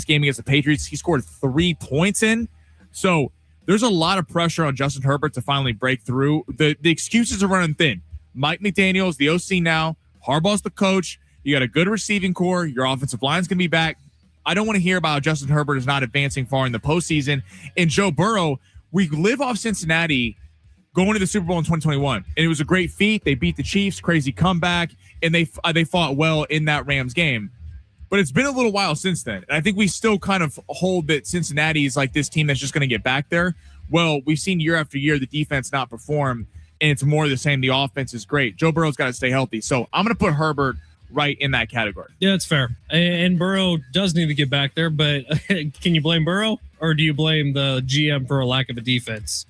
game against the Patriots, he scored 3 points in. So there's a lot of pressure on Justin Herbert to finally break through. The excuses are running thin. Mike McDaniel's the OC now. Harbaugh's the coach. You got a good receiving core. Your offensive line's going to be back. I don't want to hear about Justin Herbert is not advancing far in the postseason. And Joe Burrow, we live off Cincinnati going to the Super Bowl in 2021. And it was a great feat. They beat the Chiefs, crazy comeback, and they fought well in that Rams game. But it's been a little while since then. And I think we still kind of hold that Cincinnati is like this team that's just going to get back there. Well, we've seen year after year the defense not perform, and it's more of the same. The offense is great. Joe Burrow's got to stay healthy. So I'm going to put Herbert right in that category. Yeah, it's fair. And Burrow does need to get back there, but can you blame Burrow or do you blame the GM for a lack of a defense?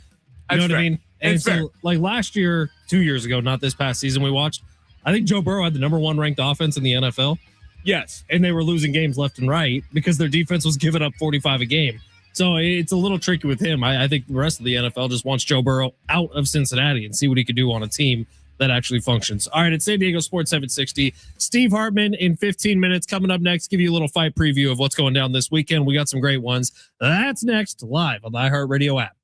You know what I mean? And so, like last year, 2 years ago, not this past season we watched, I think Joe Burrow had the number 1 ranked offense in the NFL. Yes. And they were losing games left and right because their defense was giving up 45 a game. So it's a little tricky with him. I think the rest of the NFL just wants Joe Burrow out of Cincinnati and see what he could do on a team that actually functions. All right, it's San Diego Sports 760. Steve Hartman in 15 minutes. Coming up next, give you a little fight preview of what's going down this weekend. We got some great ones. That's next, live on the iHeartRadio app.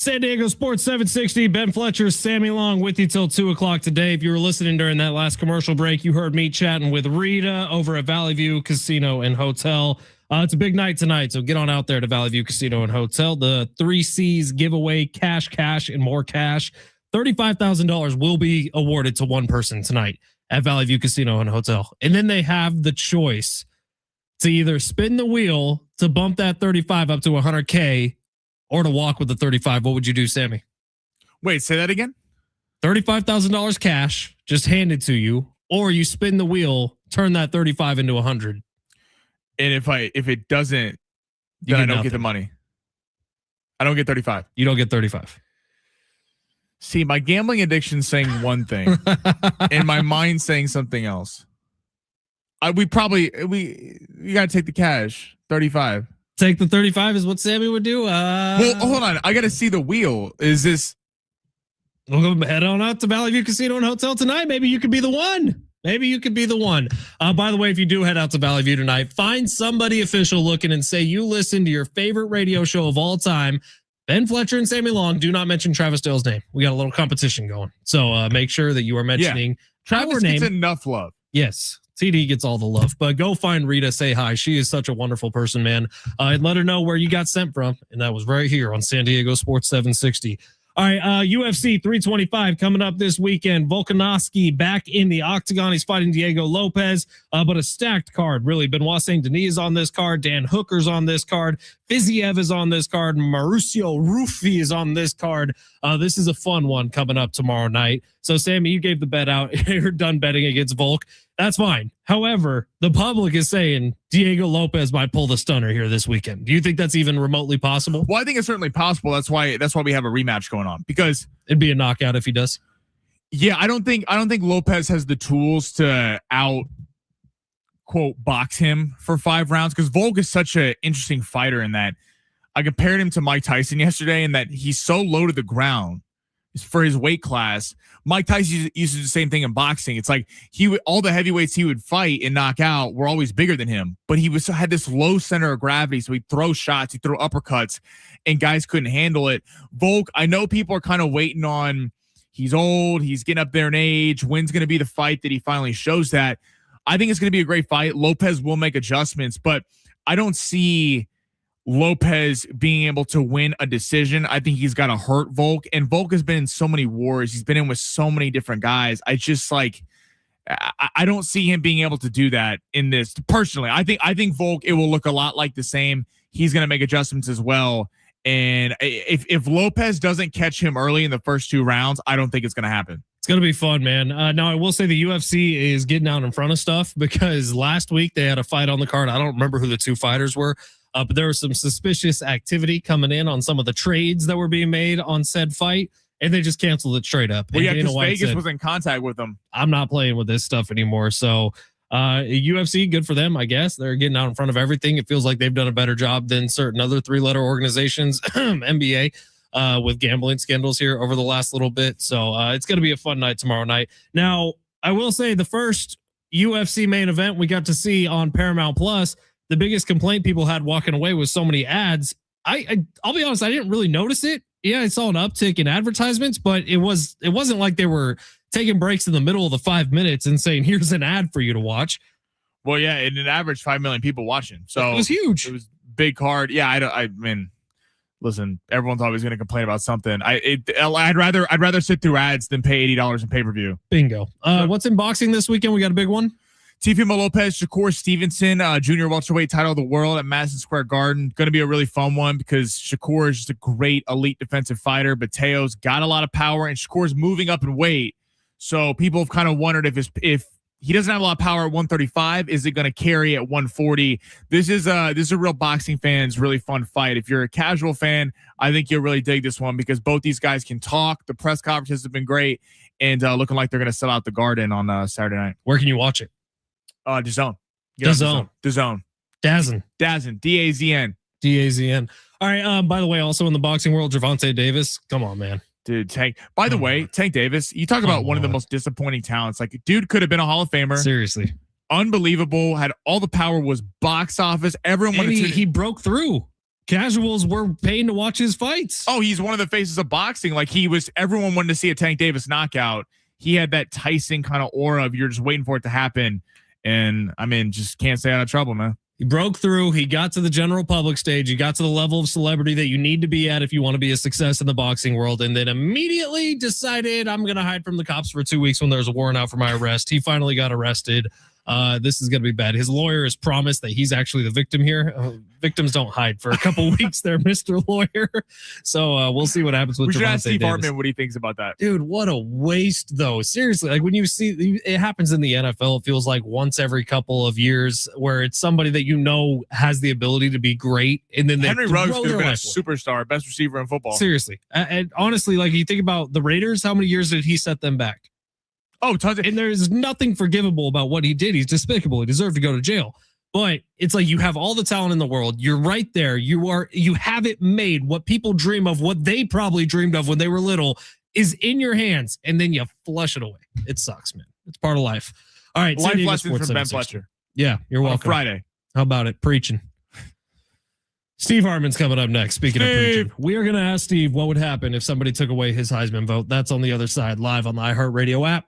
San Diego Sports 760, Ben Fletcher, Sammy Long with you till 2 o'clock today. If you were listening during that last commercial break, you heard me chatting with Rita over at Valley View Casino and Hotel. It's a big night tonight, so get on out there to Valley View Casino and Hotel. The 3 C's giveaway, cash, and more cash. $35,000 will be awarded to one person tonight at Valley View Casino and Hotel. And then they have the choice to either spin the wheel to bump that 35 up to 100K or to walk with the 35. What would you do, Sammy? Wait, say that again? $35,000 cash just handed to you, or you spin the wheel, turn that 35 into 100. And if it doesn't, then I don't get the money. I don't get 35. You don't get 35. See, my gambling addiction saying one thing and my mind saying something else. We got to take the cash. 35. Take the 35 is what Sammy would do. Well, hold on. I got to see the wheel. Is this? We'll go head on out to Valley View Casino and Hotel tonight. Maybe you could be the one. By the way, if you do head out to Valley View tonight, find somebody official looking and say you listen to your favorite radio show of all time. Ben Fletcher and Sammy Long. Do not mention Travis Dale's name. We got a little competition going. So make sure that you are mentioning Travis name. Gets enough love. Yes. TD gets all the love, but go find Rita, say hi. She is such a wonderful person, man. And let her know where you got sent from. And that was right here on San Diego Sports 760. All right, UFC 325 coming up this weekend. Volkanovski back in the octagon. He's fighting Diego Lopez, but a stacked card, really. Benoit Saint Denis is on this card. Dan Hooker's on this card. Fiziev is on this card. Mauricio Ruffi is on this card. This is a fun one coming up tomorrow night. So, Sammy, you gave the bet out. You're done betting against Volk. That's fine. However, the public is saying Diego Lopez might pull the stunner here this weekend. Do you think that's even remotely possible? Well, I think it's certainly possible. That's why we have a rematch going on, because it'd be a knockout if he does. Yeah, I don't think Lopez has the tools to out quote box him for 5 rounds, because Volk is such an interesting fighter in that I compared him to Mike Tyson yesterday in that he's so low to the ground for his weight class. Mike Tyson used to do the same thing in boxing. It's like all the heavyweights he would fight and knock out were always bigger than him, but he had this low center of gravity. So he'd throw shots, he'd throw uppercuts, and guys couldn't handle it. Volk, I know people are kind of waiting on, he's old, he's getting up there in age. When's going to be the fight that he finally shows that? I think it's going to be a great fight. Lopez will make adjustments, but I don't see Lopez being able to win a decision. I think he's got to hurt Volk, and Volk has been in so many wars. He's been in with so many different guys. I just I don't see him being able to do that in this. Personally, I think Volk, it will look a lot like the same. He's going to make adjustments as well. And if Lopez doesn't catch him early in the first 2 rounds, I don't think it's going to happen. It's going to be fun, man. Now, I will say the UFC is getting out in front of stuff, because last week they had a fight on the card. I don't remember who the 2 fighters were. But there was some suspicious activity coming in on some of the trades that were being made on said fight, and they just canceled it straight up. Well, yeah, because Vegas was in contact with them. I'm not playing with this stuff anymore. So UFC, good for them, I guess. They're getting out in front of everything. It feels like they've done a better job than certain other 3-letter organizations, NBA, with gambling scandals here over the last little bit. So it's going to be a fun night tomorrow night. Now, I will say the first UFC main event we got to see on Paramount Plus, the biggest complaint people had walking away was so many ads. I'll be honest, I didn't really notice it. Yeah, I saw an uptick in advertisements, but it wasn't like they were taking breaks in the middle of the 5 minutes and saying, here's an ad for you to watch. Well, yeah, and an average 5 million people watching. So it was huge. It was big card. Yeah, I mean, listen, everyone's always going to complain about something. I'd rather sit through ads than pay $80 in pay-per-view. Bingo. What's in boxing this weekend? We got a big one. Teofimo Lopez, Shakur Stevenson, junior welterweight title of the world at Madison Square Garden. Going to be a really fun one because Shakur is just a great elite defensive fighter. But Teo's got a lot of power, and Shakur's moving up in weight. So people have kind of wondered if he doesn't have a lot of power at 135, is it going to carry at 140? This is a real boxing fan's really fun fight. If you're a casual fan, I think you'll really dig this one because both these guys can talk. The press conferences have been great, and looking like they're going to sell out the Garden on Saturday night. Where can you watch it? DAZN. DAZN. DAZN. DAZN. DAZN. All right. By the way, also in the boxing world, Gervonta Davis. Come on, man. Dude, Tank. By the way, Tank Davis, you talk about one of the most disappointing talents. Like, dude could have been a Hall of Famer. Seriously. Unbelievable. Had all the power, was box office. Everyone wanted to. He broke through. Casuals were paying to watch his fights. Oh, he's one of the faces of boxing. Like everyone wanted to see a Tank Davis knockout. He had that Tyson kind of aura of you're just waiting for it to happen. And I mean, just can't stay out of trouble, man. He broke through. He got to the general public stage. He got to the level of celebrity that you need to be at if you want to be a success in the boxing world. And then immediately decided I'm going to hide from the cops for 2 weeks when there's a warrant out for my arrest. He finally got arrested. This is going to be bad. His lawyer has promised that he's actually the victim here. Victims don't hide for a couple weeks there, Mr. Lawyer. So we'll see what happens with We should Gervonta ask Steve Davis. Hartman what he thinks about that. Dude, what a waste, though. Seriously, like when you see it happens in the NFL, it feels like once every couple of years where it's somebody that you know has the ability to be great. And then Henry Ruggs throw could have their been a life away. superstar, best receiver in football. Seriously. And honestly, like you think about the Raiders, how many years did he set them back? Oh, tons of. And there's nothing forgivable about what he did. He's despicable. He deserved to go to jail. But it's like you have all the talent in the world. You're right there. You have it made. What people dream of, what they probably dreamed of when they were little, is in your hands, and then you flush it away. It sucks, man. It's part of life. All right, Life lessons from Ben Fletcher. Yeah, you're welcome. Friday. How about it? Preaching. Steve Hartman's coming up next. Speaking of preaching, we are going to ask Steve what would happen if somebody took away his Heisman vote. That's on the other side, live on the iHeartRadio app.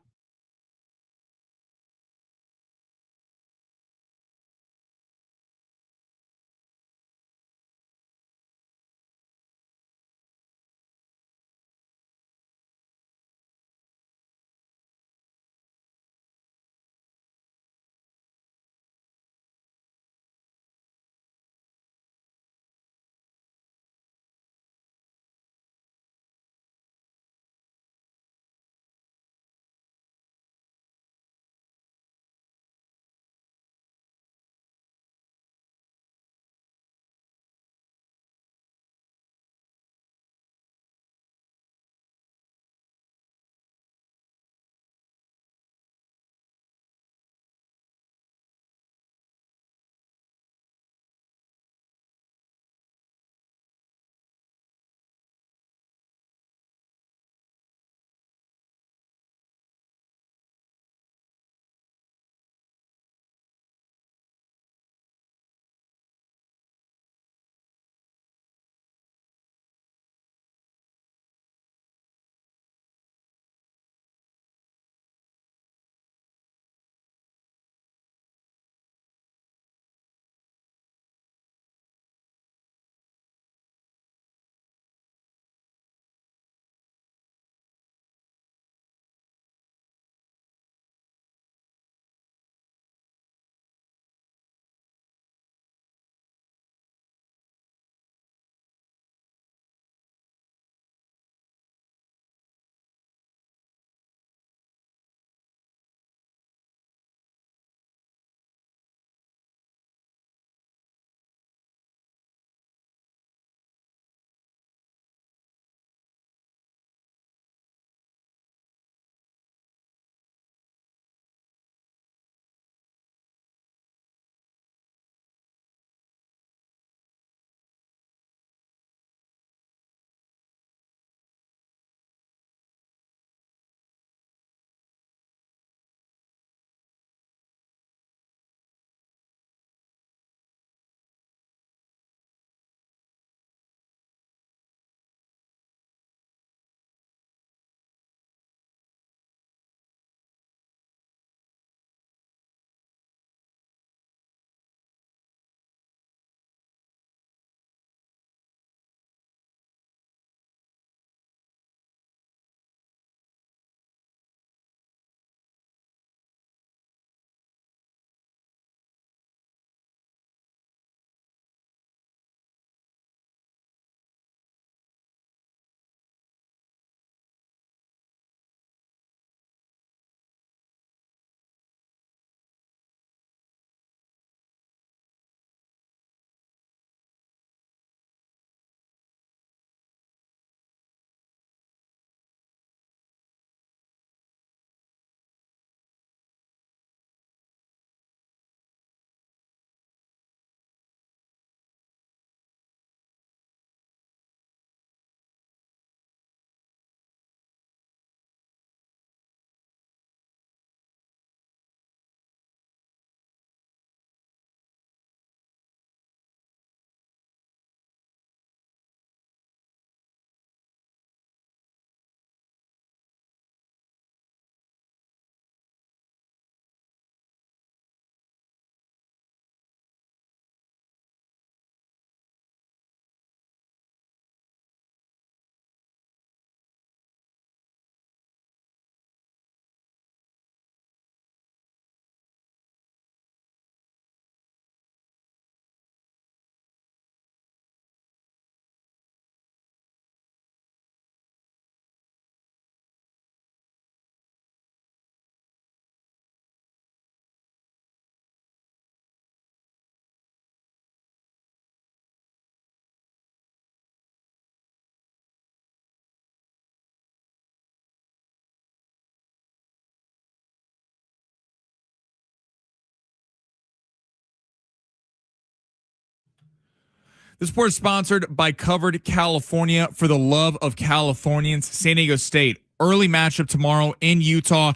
This report is sponsored by Covered California. For the love of Californians, San Diego State. Early matchup tomorrow in Utah.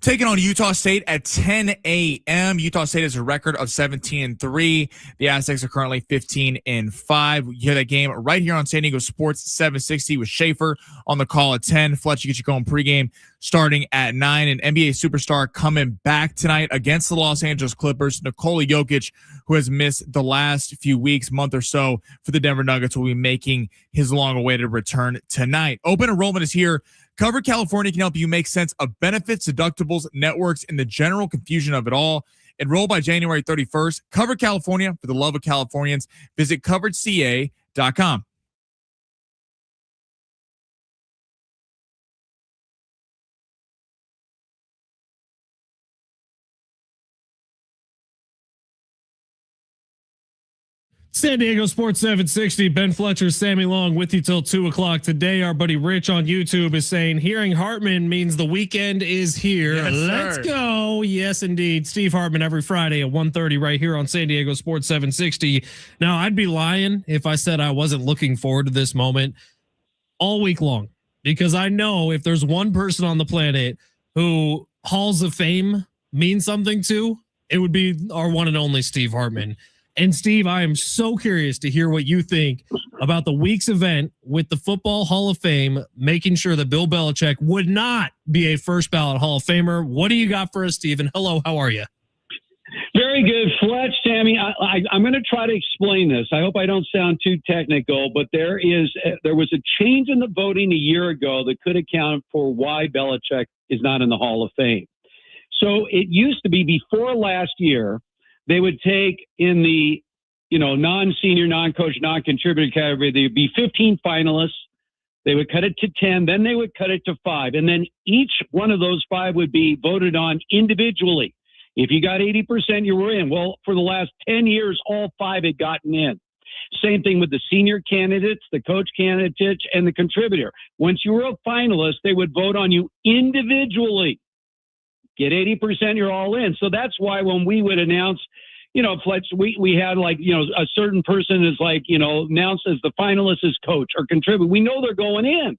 Taking on Utah State at 10 a.m. Utah State has a record of 17-3. The Aztecs are currently 15-5. You hear that game right here on San Diego Sports 760 with Schaefer on the call at 10. Fletch, you get you going pregame starting at 9. An NBA superstar coming back tonight against the Los Angeles Clippers. Nikola Jokic, who has missed the last few weeks, month or so for the Denver Nuggets, will be making his long-awaited return tonight. Open enrollment is here. Covered California can help you make sense of benefits, deductibles, networks, and the general confusion of it all. Enroll by January 31st. Covered California, for the love of Californians. Visit coveredca.com. San Diego Sports 760, Ben Fletcher, Sammy Long with you till 2 o'clock today. Our buddy Rich on YouTube is saying, hearing Hartman means the weekend is here. Yes, let's sir. go. Yes, indeed. Steve Hartman every Friday at 1:30 right here on San Diego Sports 760. Now, I'd be lying if I said I wasn't looking forward to this moment all week long, because I know if there's one person on the planet who Halls of Fame means something to, it would be our one and only Steve Hartman. And Steve, I am so curious to hear what you think about the week's event with the Football Hall of Fame, making sure that Bill Belichick would not be a first ballot Hall of Famer. What do you got for us, Steve? And hello, how are you? Very good, Fletch, Sammy. I'm going to try to explain this. I hope I don't sound too technical, but there was a change in the voting a year ago that could account for why Belichick is not in the Hall of Fame. So it used to be before last year, they would take in the, non-senior, non-coach, non-contributor category, there'd be 15 finalists. They would cut it to 10, then they would cut it to 5. And then each one of those 5 would be voted on individually. If you got 80%, you were in. Well, for the last 10 years, all 5 had gotten in. Same thing with the senior candidates, the coach candidates, and the contributor. Once you were a finalist, they would vote on you individually. Get 80%, you're all in. So that's why when we would announce, Fletch, we had a certain person is announced as the finalist as coach or contributor. We know they're going in.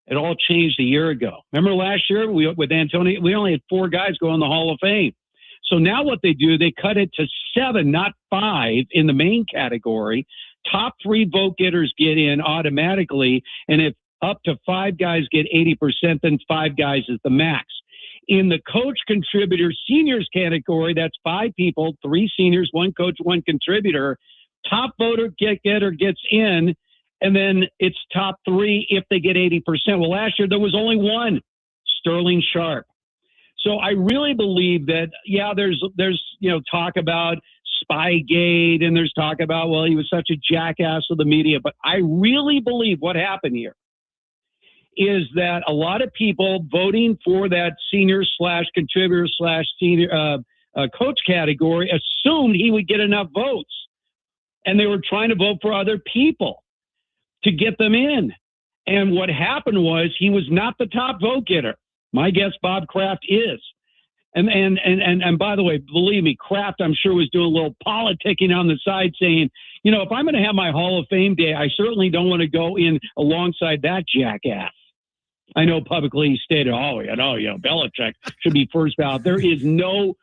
It all changed a year ago. Remember last year with Antonio, we only had 4 guys go in the Hall of Fame. So now what they do, they cut it to 7, not 5 in the main category. Top 3 vote getters get in automatically. And if up to 5 guys get 80%, then 5 guys is the max. In the coach contributor seniors category, that's 5 people, 3 seniors, 1 coach, 1 contributor. Top voter getter gets in, and then it's top 3 if they get 80%. Well, last year there was only 1, Sterling Sharp. So I really believe that, there's talk about Spygate, and there's talk about, well, he was such a jackass of the media. But I really believe what happened here is that a lot of people voting for that senior/contributor/senior coach category assumed he would get enough votes. And they were trying to vote for other people to get them in. And what happened was he was not the top vote getter. My guess, Bob Kraft is. And by the way, believe me, Kraft, I'm sure, was doing a little politicking on the side saying, if I'm going to have my Hall of Fame day, I certainly don't want to go in alongside that jackass. I know publicly he stated, Belichick should be first ballot. There is no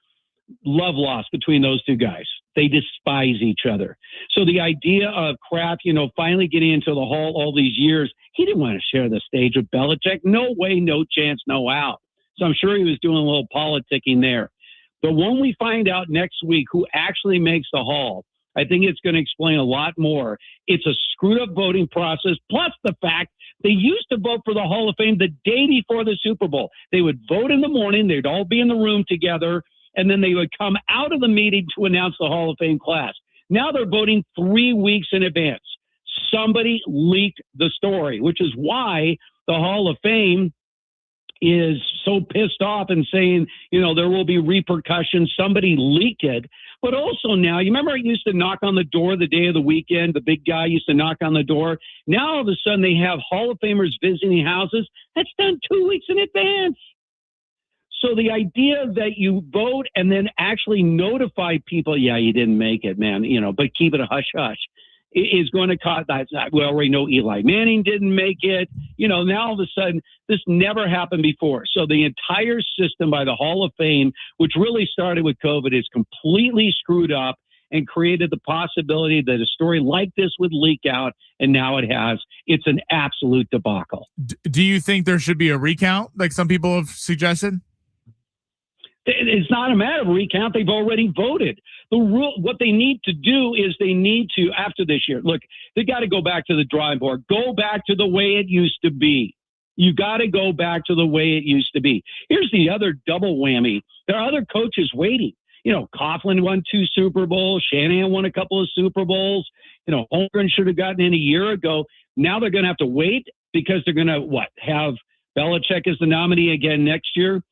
love lost between those 2 guys. They despise each other. So the idea of Kraft, finally getting into the Hall all these years, he didn't want to share the stage with Belichick. No way, no chance, no out. So I'm sure he was doing a little politicking there. But when we find out next week who actually makes the Hall, I think it's going to explain a lot more. It's a screwed up voting process, plus the fact they used to vote for the Hall of Fame the day before the Super Bowl. They would vote in the morning. They'd all be in the room together, and then they would come out of the meeting to announce the Hall of Fame class. Now they're voting 3 weeks in advance. Somebody leaked the story, which is why the Hall of Fame is so pissed off and saying, there will be repercussions. Somebody leaked it. But also now, you remember it used to knock on the door the day of the weekend? The big guy used to knock on the door. Now all of a sudden they have Hall of Famers visiting houses. That's done 2 weeks in advance. So the idea that you vote and then actually notify people, you didn't make it, man, but keep it a hush-hush. is going to cause that. We already know Eli Manning didn't make it. Now all of a sudden, this never happened before. So the entire system by the Hall of Fame, which really started with COVID, is completely screwed up and created the possibility that a story like this would leak out, and now it has. It's an absolute debacle. Do you think there should be a recount, like some people have suggested? It's not a matter of recount. They've already voted. The rule, what they need to do is they need to, after this year, look, they got to go back to the drawing board. Go back to the way it used to be. You got to go back to the way it used to be. Here's the other double whammy. There are other coaches waiting. Coughlin won 2 Super Bowls. Shanahan won a couple of Super Bowls. Holmgren should have gotten in a year ago. Now they're going to have to wait because they're going to, have Belichick as the nominee again next year?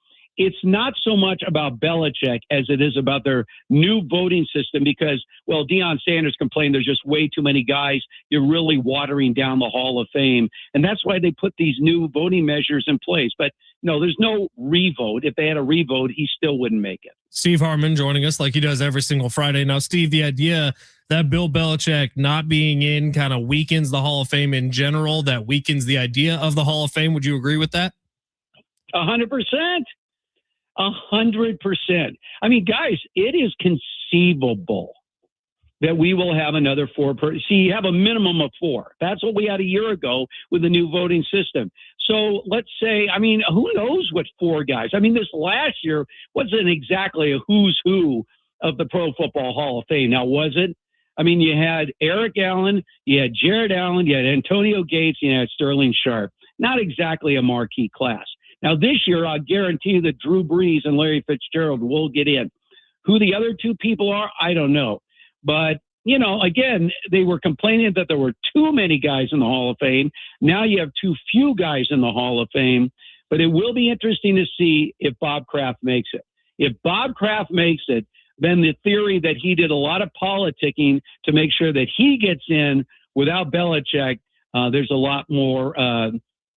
It's not so much about Belichick as it is about their new voting system because, Deion Sanders complained there's just way too many guys. You're really watering down the Hall of Fame. And that's why they put these new voting measures in place. But no, there's no revote. If they had a revote, he still wouldn't make it. Steve Hartman joining us like he does every single Friday. Now, Steve, the idea that Bill Belichick not being in kind of weakens the Hall of Fame in general, that weakens the idea of the Hall of Fame. Would you agree with that? 100%. 100%. I mean, guys, it is conceivable that we will have another 4 see, you have a minimum of 4. That's what we had a year ago with the new voting system. So let's say, who knows what 4 guys? This last year wasn't exactly a who's who of the Pro Football Hall of Fame. Now, was it? You had Eric Allen, you had Jared Allen, you had Antonio Gates, you had Sterling Sharp. Not exactly a marquee class. Now, this year, I guarantee you that Drew Brees and Larry Fitzgerald will get in. Who the other 2 people are, I don't know. But, again, they were complaining that there were too many guys in the Hall of Fame. Now you have too few guys in the Hall of Fame. But it will be interesting to see if Bob Kraft makes it. If Bob Kraft makes it, then the theory that he did a lot of politicking to make sure that he gets in without Belichick, there's a lot more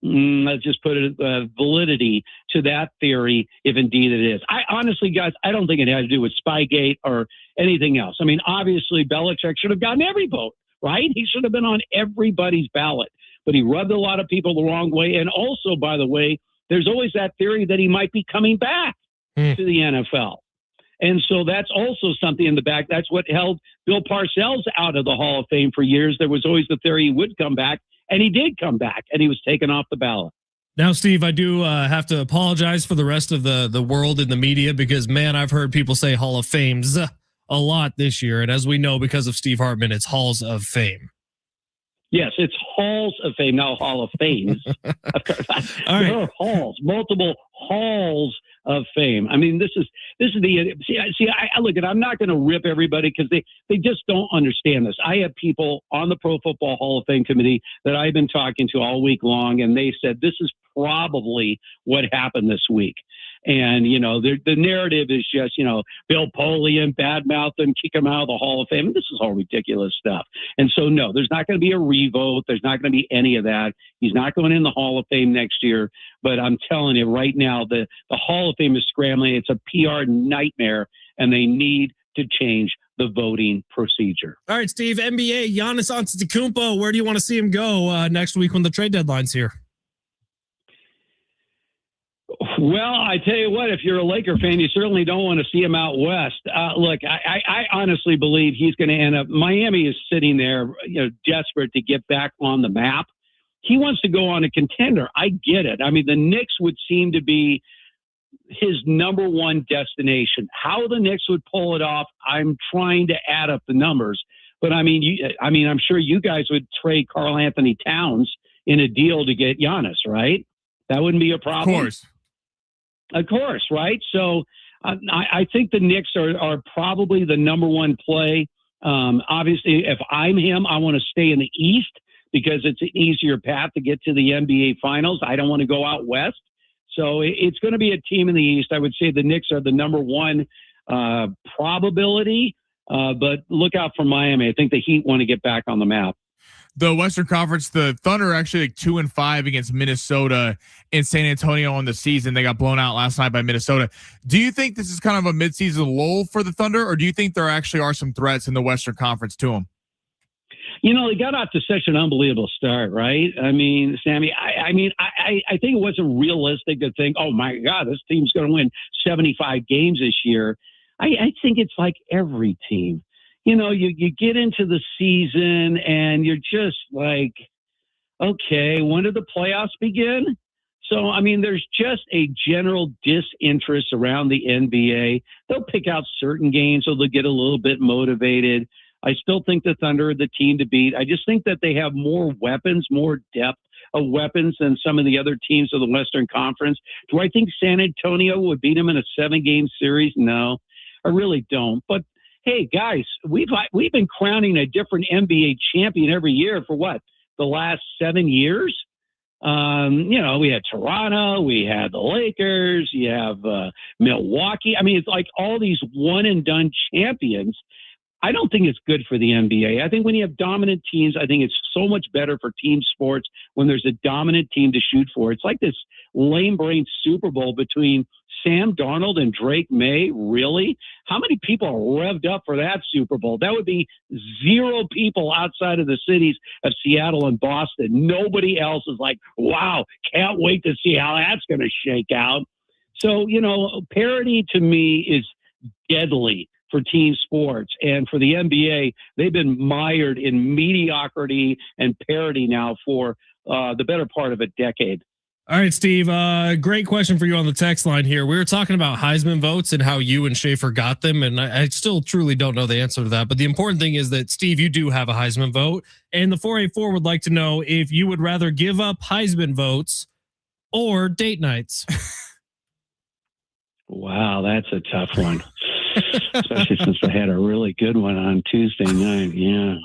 let's just put it validity to that theory, if indeed it is. I honestly, guys, I don't think it had to do with Spygate or anything else. Obviously, Belichick should have gotten every vote, right? He should have been on everybody's ballot, but he rubbed a lot of people the wrong way. And also, by the way, there's always that theory that he might be coming back to the NFL. And so that's also something in the back. That's what held Bill Parcells out of the Hall of Fame for years. There was always the theory he would come back. And he did come back, and he was taken off the ballot. Now, Steve, I do have to apologize for the rest of the world in the media because, man, I've heard people say Hall of Fames a lot this year. And as we know, because of Steve Hartman, it's Halls of Fame. Yes, it's Halls of Fame, not Hall of Fames. All right. There are halls, multiple halls of fame. This is the I look at. I'm not going to rip everybody because they just don't understand this. I have people on the Pro Football Hall of Fame committee that I've been talking to all week long, and they said this is probably what happened this week. And, the narrative is just, Bill Polian, badmouth him, kick him out of the Hall of Fame. And this is all ridiculous stuff. And so, no, there's not going to be a revote. There's not going to be any of that. He's not going in the Hall of Fame next year. But I'm telling you right now, the Hall of Fame is scrambling. It's a PR nightmare, and they need to change the voting procedure. All right, Steve, NBA, Giannis Antetokounmpo, where do you want to see him go next week when the trade deadline's here? Well, I tell you what, if you're a Laker fan, you certainly don't want to see him out west. Look, I honestly believe he's going to end up. Miami is sitting there, desperate to get back on the map. He wants to go on a contender. I get it. The Knicks would seem to be his number one destination. How the Knicks would pull it off, I'm trying to add up the numbers. But I'm sure you guys would trade Karl Anthony Towns in a deal to get Giannis, right? That wouldn't be a problem. Of course, right? So I think the Knicks are probably the number one play. Obviously, if I'm him, I want to stay in the East because it's an easier path to get to the NBA Finals. I don't want to go out west. So it's going to be a team in the East. I would say the Knicks are the number one probability, but look out for Miami. I think the Heat want to get back on the map. The Western Conference, the Thunder are actually 2-5 against Minnesota in San Antonio on the season. They got blown out last night by Minnesota. Do you think this is kind of a midseason lull for the Thunder, or do you think there actually are some threats in the Western Conference to them? You know, they got off to such an unbelievable start, right? I mean, Sammy, I think it wasn't realistic to think, oh my God, this team's going to win 75 games this year. I think it's like every team. You know, you get into the season and you're just like, okay, when do the playoffs begin? So, I mean, there's just a general disinterest around the NBA. They'll pick out certain games so they'll get a little bit motivated. I still think the Thunder are the team to beat. I just think that they have more weapons, more depth of weapons than some of the other teams of the Western Conference. Do I think San Antonio would beat them in a 7-game series? No, I really don't. But hey, guys, we've been crowning a different NBA champion every year for what, the last 7 years? You know, we had Toronto, we had the Lakers, you have Milwaukee. I mean, it's like all these one and done champions. I don't think it's good for the NBA. I think when you have dominant teams, I think it's so much better for team sports when there's a dominant team to shoot for. It's like this lame brain Super Bowl between Sam Darnold and Drake May. Really? How many people are revved up for that Super Bowl? That would be 0 people outside of the cities of Seattle and Boston. Nobody else is like, wow, can't wait to see how that's going to shake out. So, you know, parity to me is deadly for team sports. And for the NBA, they've been mired in mediocrity and parity now for the better part of a decade. All right, Steve, great question for you on the text line here. We were talking about Heisman votes and how you and Schaefer got them, and I still truly don't know the answer to that. But the important thing is that, Steve, you do have a Heisman vote, and the 484 would like to know if you would rather give up Heisman votes or date nights. Wow, that's a tough one. Especially since I had a really good one on Tuesday night. Yeah.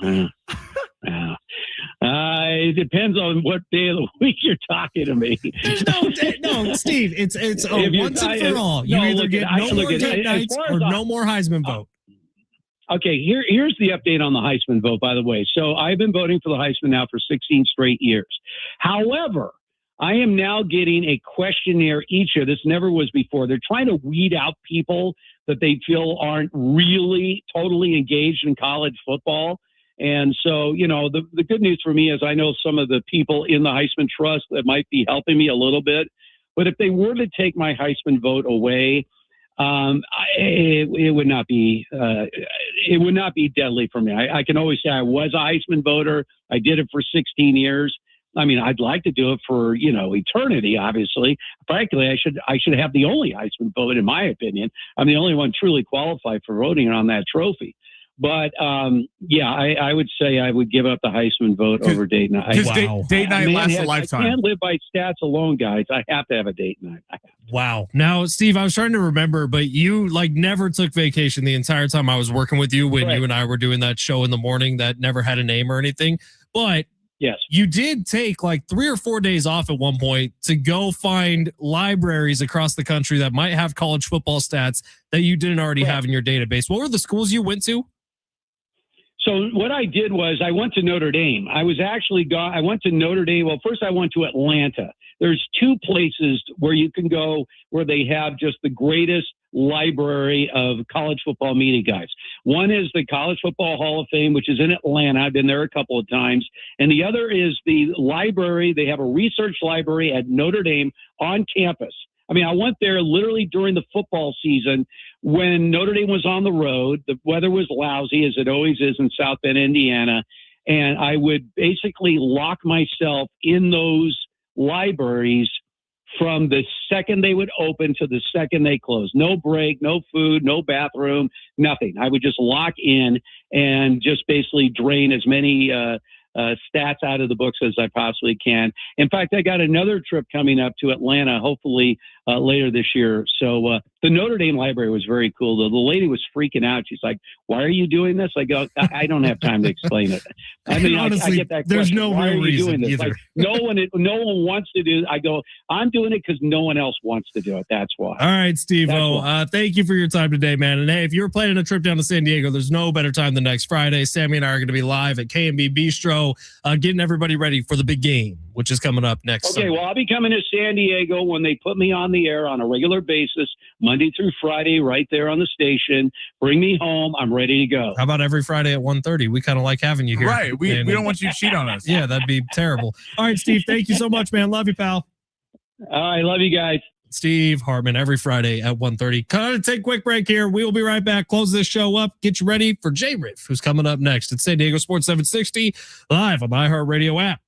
It depends on what day of the week you're talking to me. No, Steve, it's once and for all. You either get no more date nights or no more Heisman vote. Okay, here's the update on the Heisman vote, by the way. So I've been voting for the Heisman now for 16 straight years. However, I am now getting a questionnaire each year. This never was before. They're trying to weed out people that they feel aren't really totally engaged in college football. And so, you know, the good news for me is I know some of the people in the Heisman Trust that might be helping me a little bit. But if they were to take my Heisman vote away, it would not be deadly for me. I can always say I was a Heisman voter. I did it for 16 years. I mean, I'd like to do it for, you know, eternity, obviously. Frankly, I should have the only Heisman vote, in my opinion. I'm the only one truly qualified for voting on that trophy. But, yeah, I would say I would give up the Heisman vote over date night. Because date night lasts a lifetime. I can't live by stats alone, guys. I have to have a date night. Wow. Now, Steve, I was trying to remember, but you never took vacation the entire time I was working with you when you and I were doing that show in the morning that never had a name or anything. But yes, you did take 3 or 4 days off at one point to go find libraries across the country that might have college football stats that you didn't already have in your database. What were the schools you went to? So what I did was I went to Notre Dame. I went to Notre Dame. Well, first I went to Atlanta. There's 2 places where you can go where they have just the greatest library of college football media guides. One is the College Football Hall of Fame, which is in Atlanta. I've been there a couple of times. And the other is the library. They have a research library at Notre Dame on campus. I mean, I went there literally during the football season when Notre Dame was on the road. The weather was lousy, as it always is in South Bend, Indiana. And I would basically lock myself in those libraries from the second they would open to the second they closed. No break, no food, no bathroom, nothing. I would just lock in and just basically drain as many stats out of the books as I possibly can. In fact, I got another trip coming up to Atlanta, hopefully later this year. So the Notre Dame library was very cool. The lady was freaking out. She's like, "Why are you doing this?" I go, "I don't have time to explain it." I mean, honestly, I get that there's question. no Why real are you doing reason this? either. Like, no one wants to do it. I go, I'm doing it because no one else wants to do it. That's why. All right, Steve-O, thank you for your time today, man. And hey, if you're planning a trip down to San Diego, there's no better time than next Friday. Sammy and I are going to be live at K&B Bistro, getting everybody ready for the big game, which is coming up next Sunday. Well, I'll be coming to San Diego when they put me on the air on a regular basis, Monday through Friday, right there on the station. Bring me home. I'm ready to go. How about every Friday at 1:30? We kind of like having you here. Right. We don't want you to cheat on us. Yeah, that'd be terrible. All right, Steve, thank you so much, man. Love you, pal. All right. Love you guys. Steve Hartman every Friday at 1:30. Kind of take a quick break here. We will be right back. Close this show up. Get you ready for J-Riff, who's coming up next. It's San Diego Sports 760 live on the iHeartRadio app.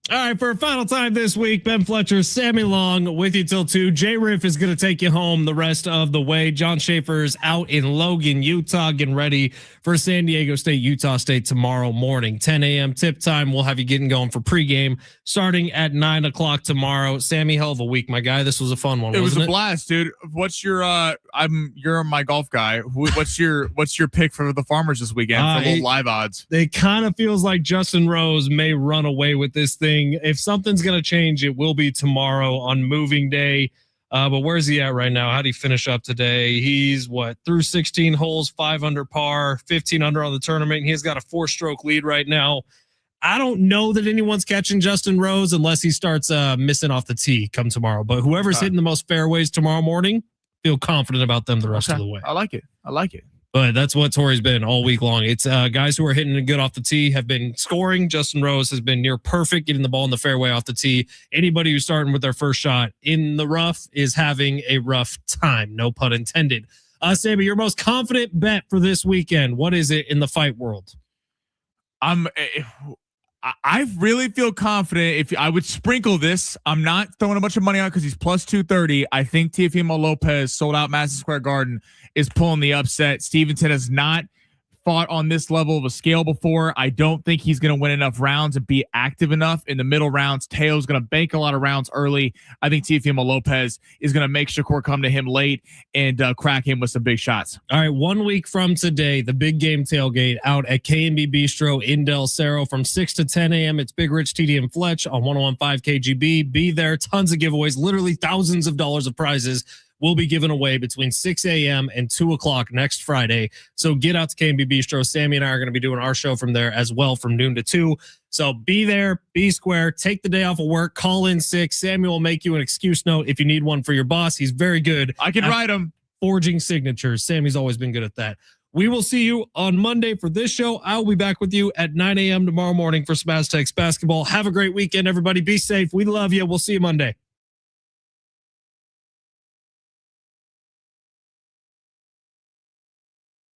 All right, for a final time this week, Ben Fletcher, Sammy Long with you till 2. J Riff is going to take you home the rest of the way. John Schaefer's out in Logan, Utah, getting ready for San Diego State, Utah State tomorrow morning. 10 a.m. tip time. We'll have you getting going for pregame starting at 9 o'clock tomorrow. Sammy, hell of a week, my guy. This was a fun one. It was a it? blast, dude. What's your you're my golf guy. What's your pick for the Farmers this weekend for little live odds? It kind of feels like Justin Rose may run away with this thing. If something's going to change, it will be tomorrow on moving day. But where's he at right now? How'd he finish up today? He's through 16 holes, 5 under par, 15 under on the tournament. He's got a 4-stroke lead right now. I don't know that anyone's catching Justin Rose unless he starts missing off the tee come tomorrow. But whoever's hitting the most fairways tomorrow morning, feel confident about them the rest of the way. I like it. But that's what Torrey's been all week long. It's guys who are hitting it good off the tee have been scoring. Justin Rose has been near perfect, getting the ball in the fairway off the tee. Anybody who's starting with their first shot in the rough is having a rough time. No pun intended. Sammy, your most confident bet for this weekend, what is it in the fight world? I really feel confident. If I would sprinkle this, I'm not throwing a bunch of money on because he's plus 230. I think Teofimo Lopez, sold out Madison Square Garden, is pulling the upset. Stevenson has not fought on this level of a scale before. I don't think he's going to win enough rounds and be active enough in the middle rounds. Teo's going to bank a lot of rounds early. I think Teofimo Lopez is going to make Shakur come to him late and crack him with some big shots. All right, 1 week from today, the big game tailgate out at K&B Bistro in Del Cerro from 6 to 10 a.m. It's Big Rich, TD, and Fletch on 101.5 KGB. Be there. Tons of giveaways, literally thousands of dollars of prizes will be given away between 6 a.m. and 2 o'clock next Friday. So get out to K&B Bistro. Sammy and I are going to be doing our show from there as well from noon to 2. So be there, be square, take the day off of work, call in sick. Sammy will make you an excuse note if you need one for your boss. He's very good. I can write him. Forging signatures. Sammy's always been good at that. We will see you on Monday for this show. I'll be back with you at 9 a.m. tomorrow morning for Smash Text Basketball. Have a great weekend, everybody. Be safe. We love you. We'll see you Monday.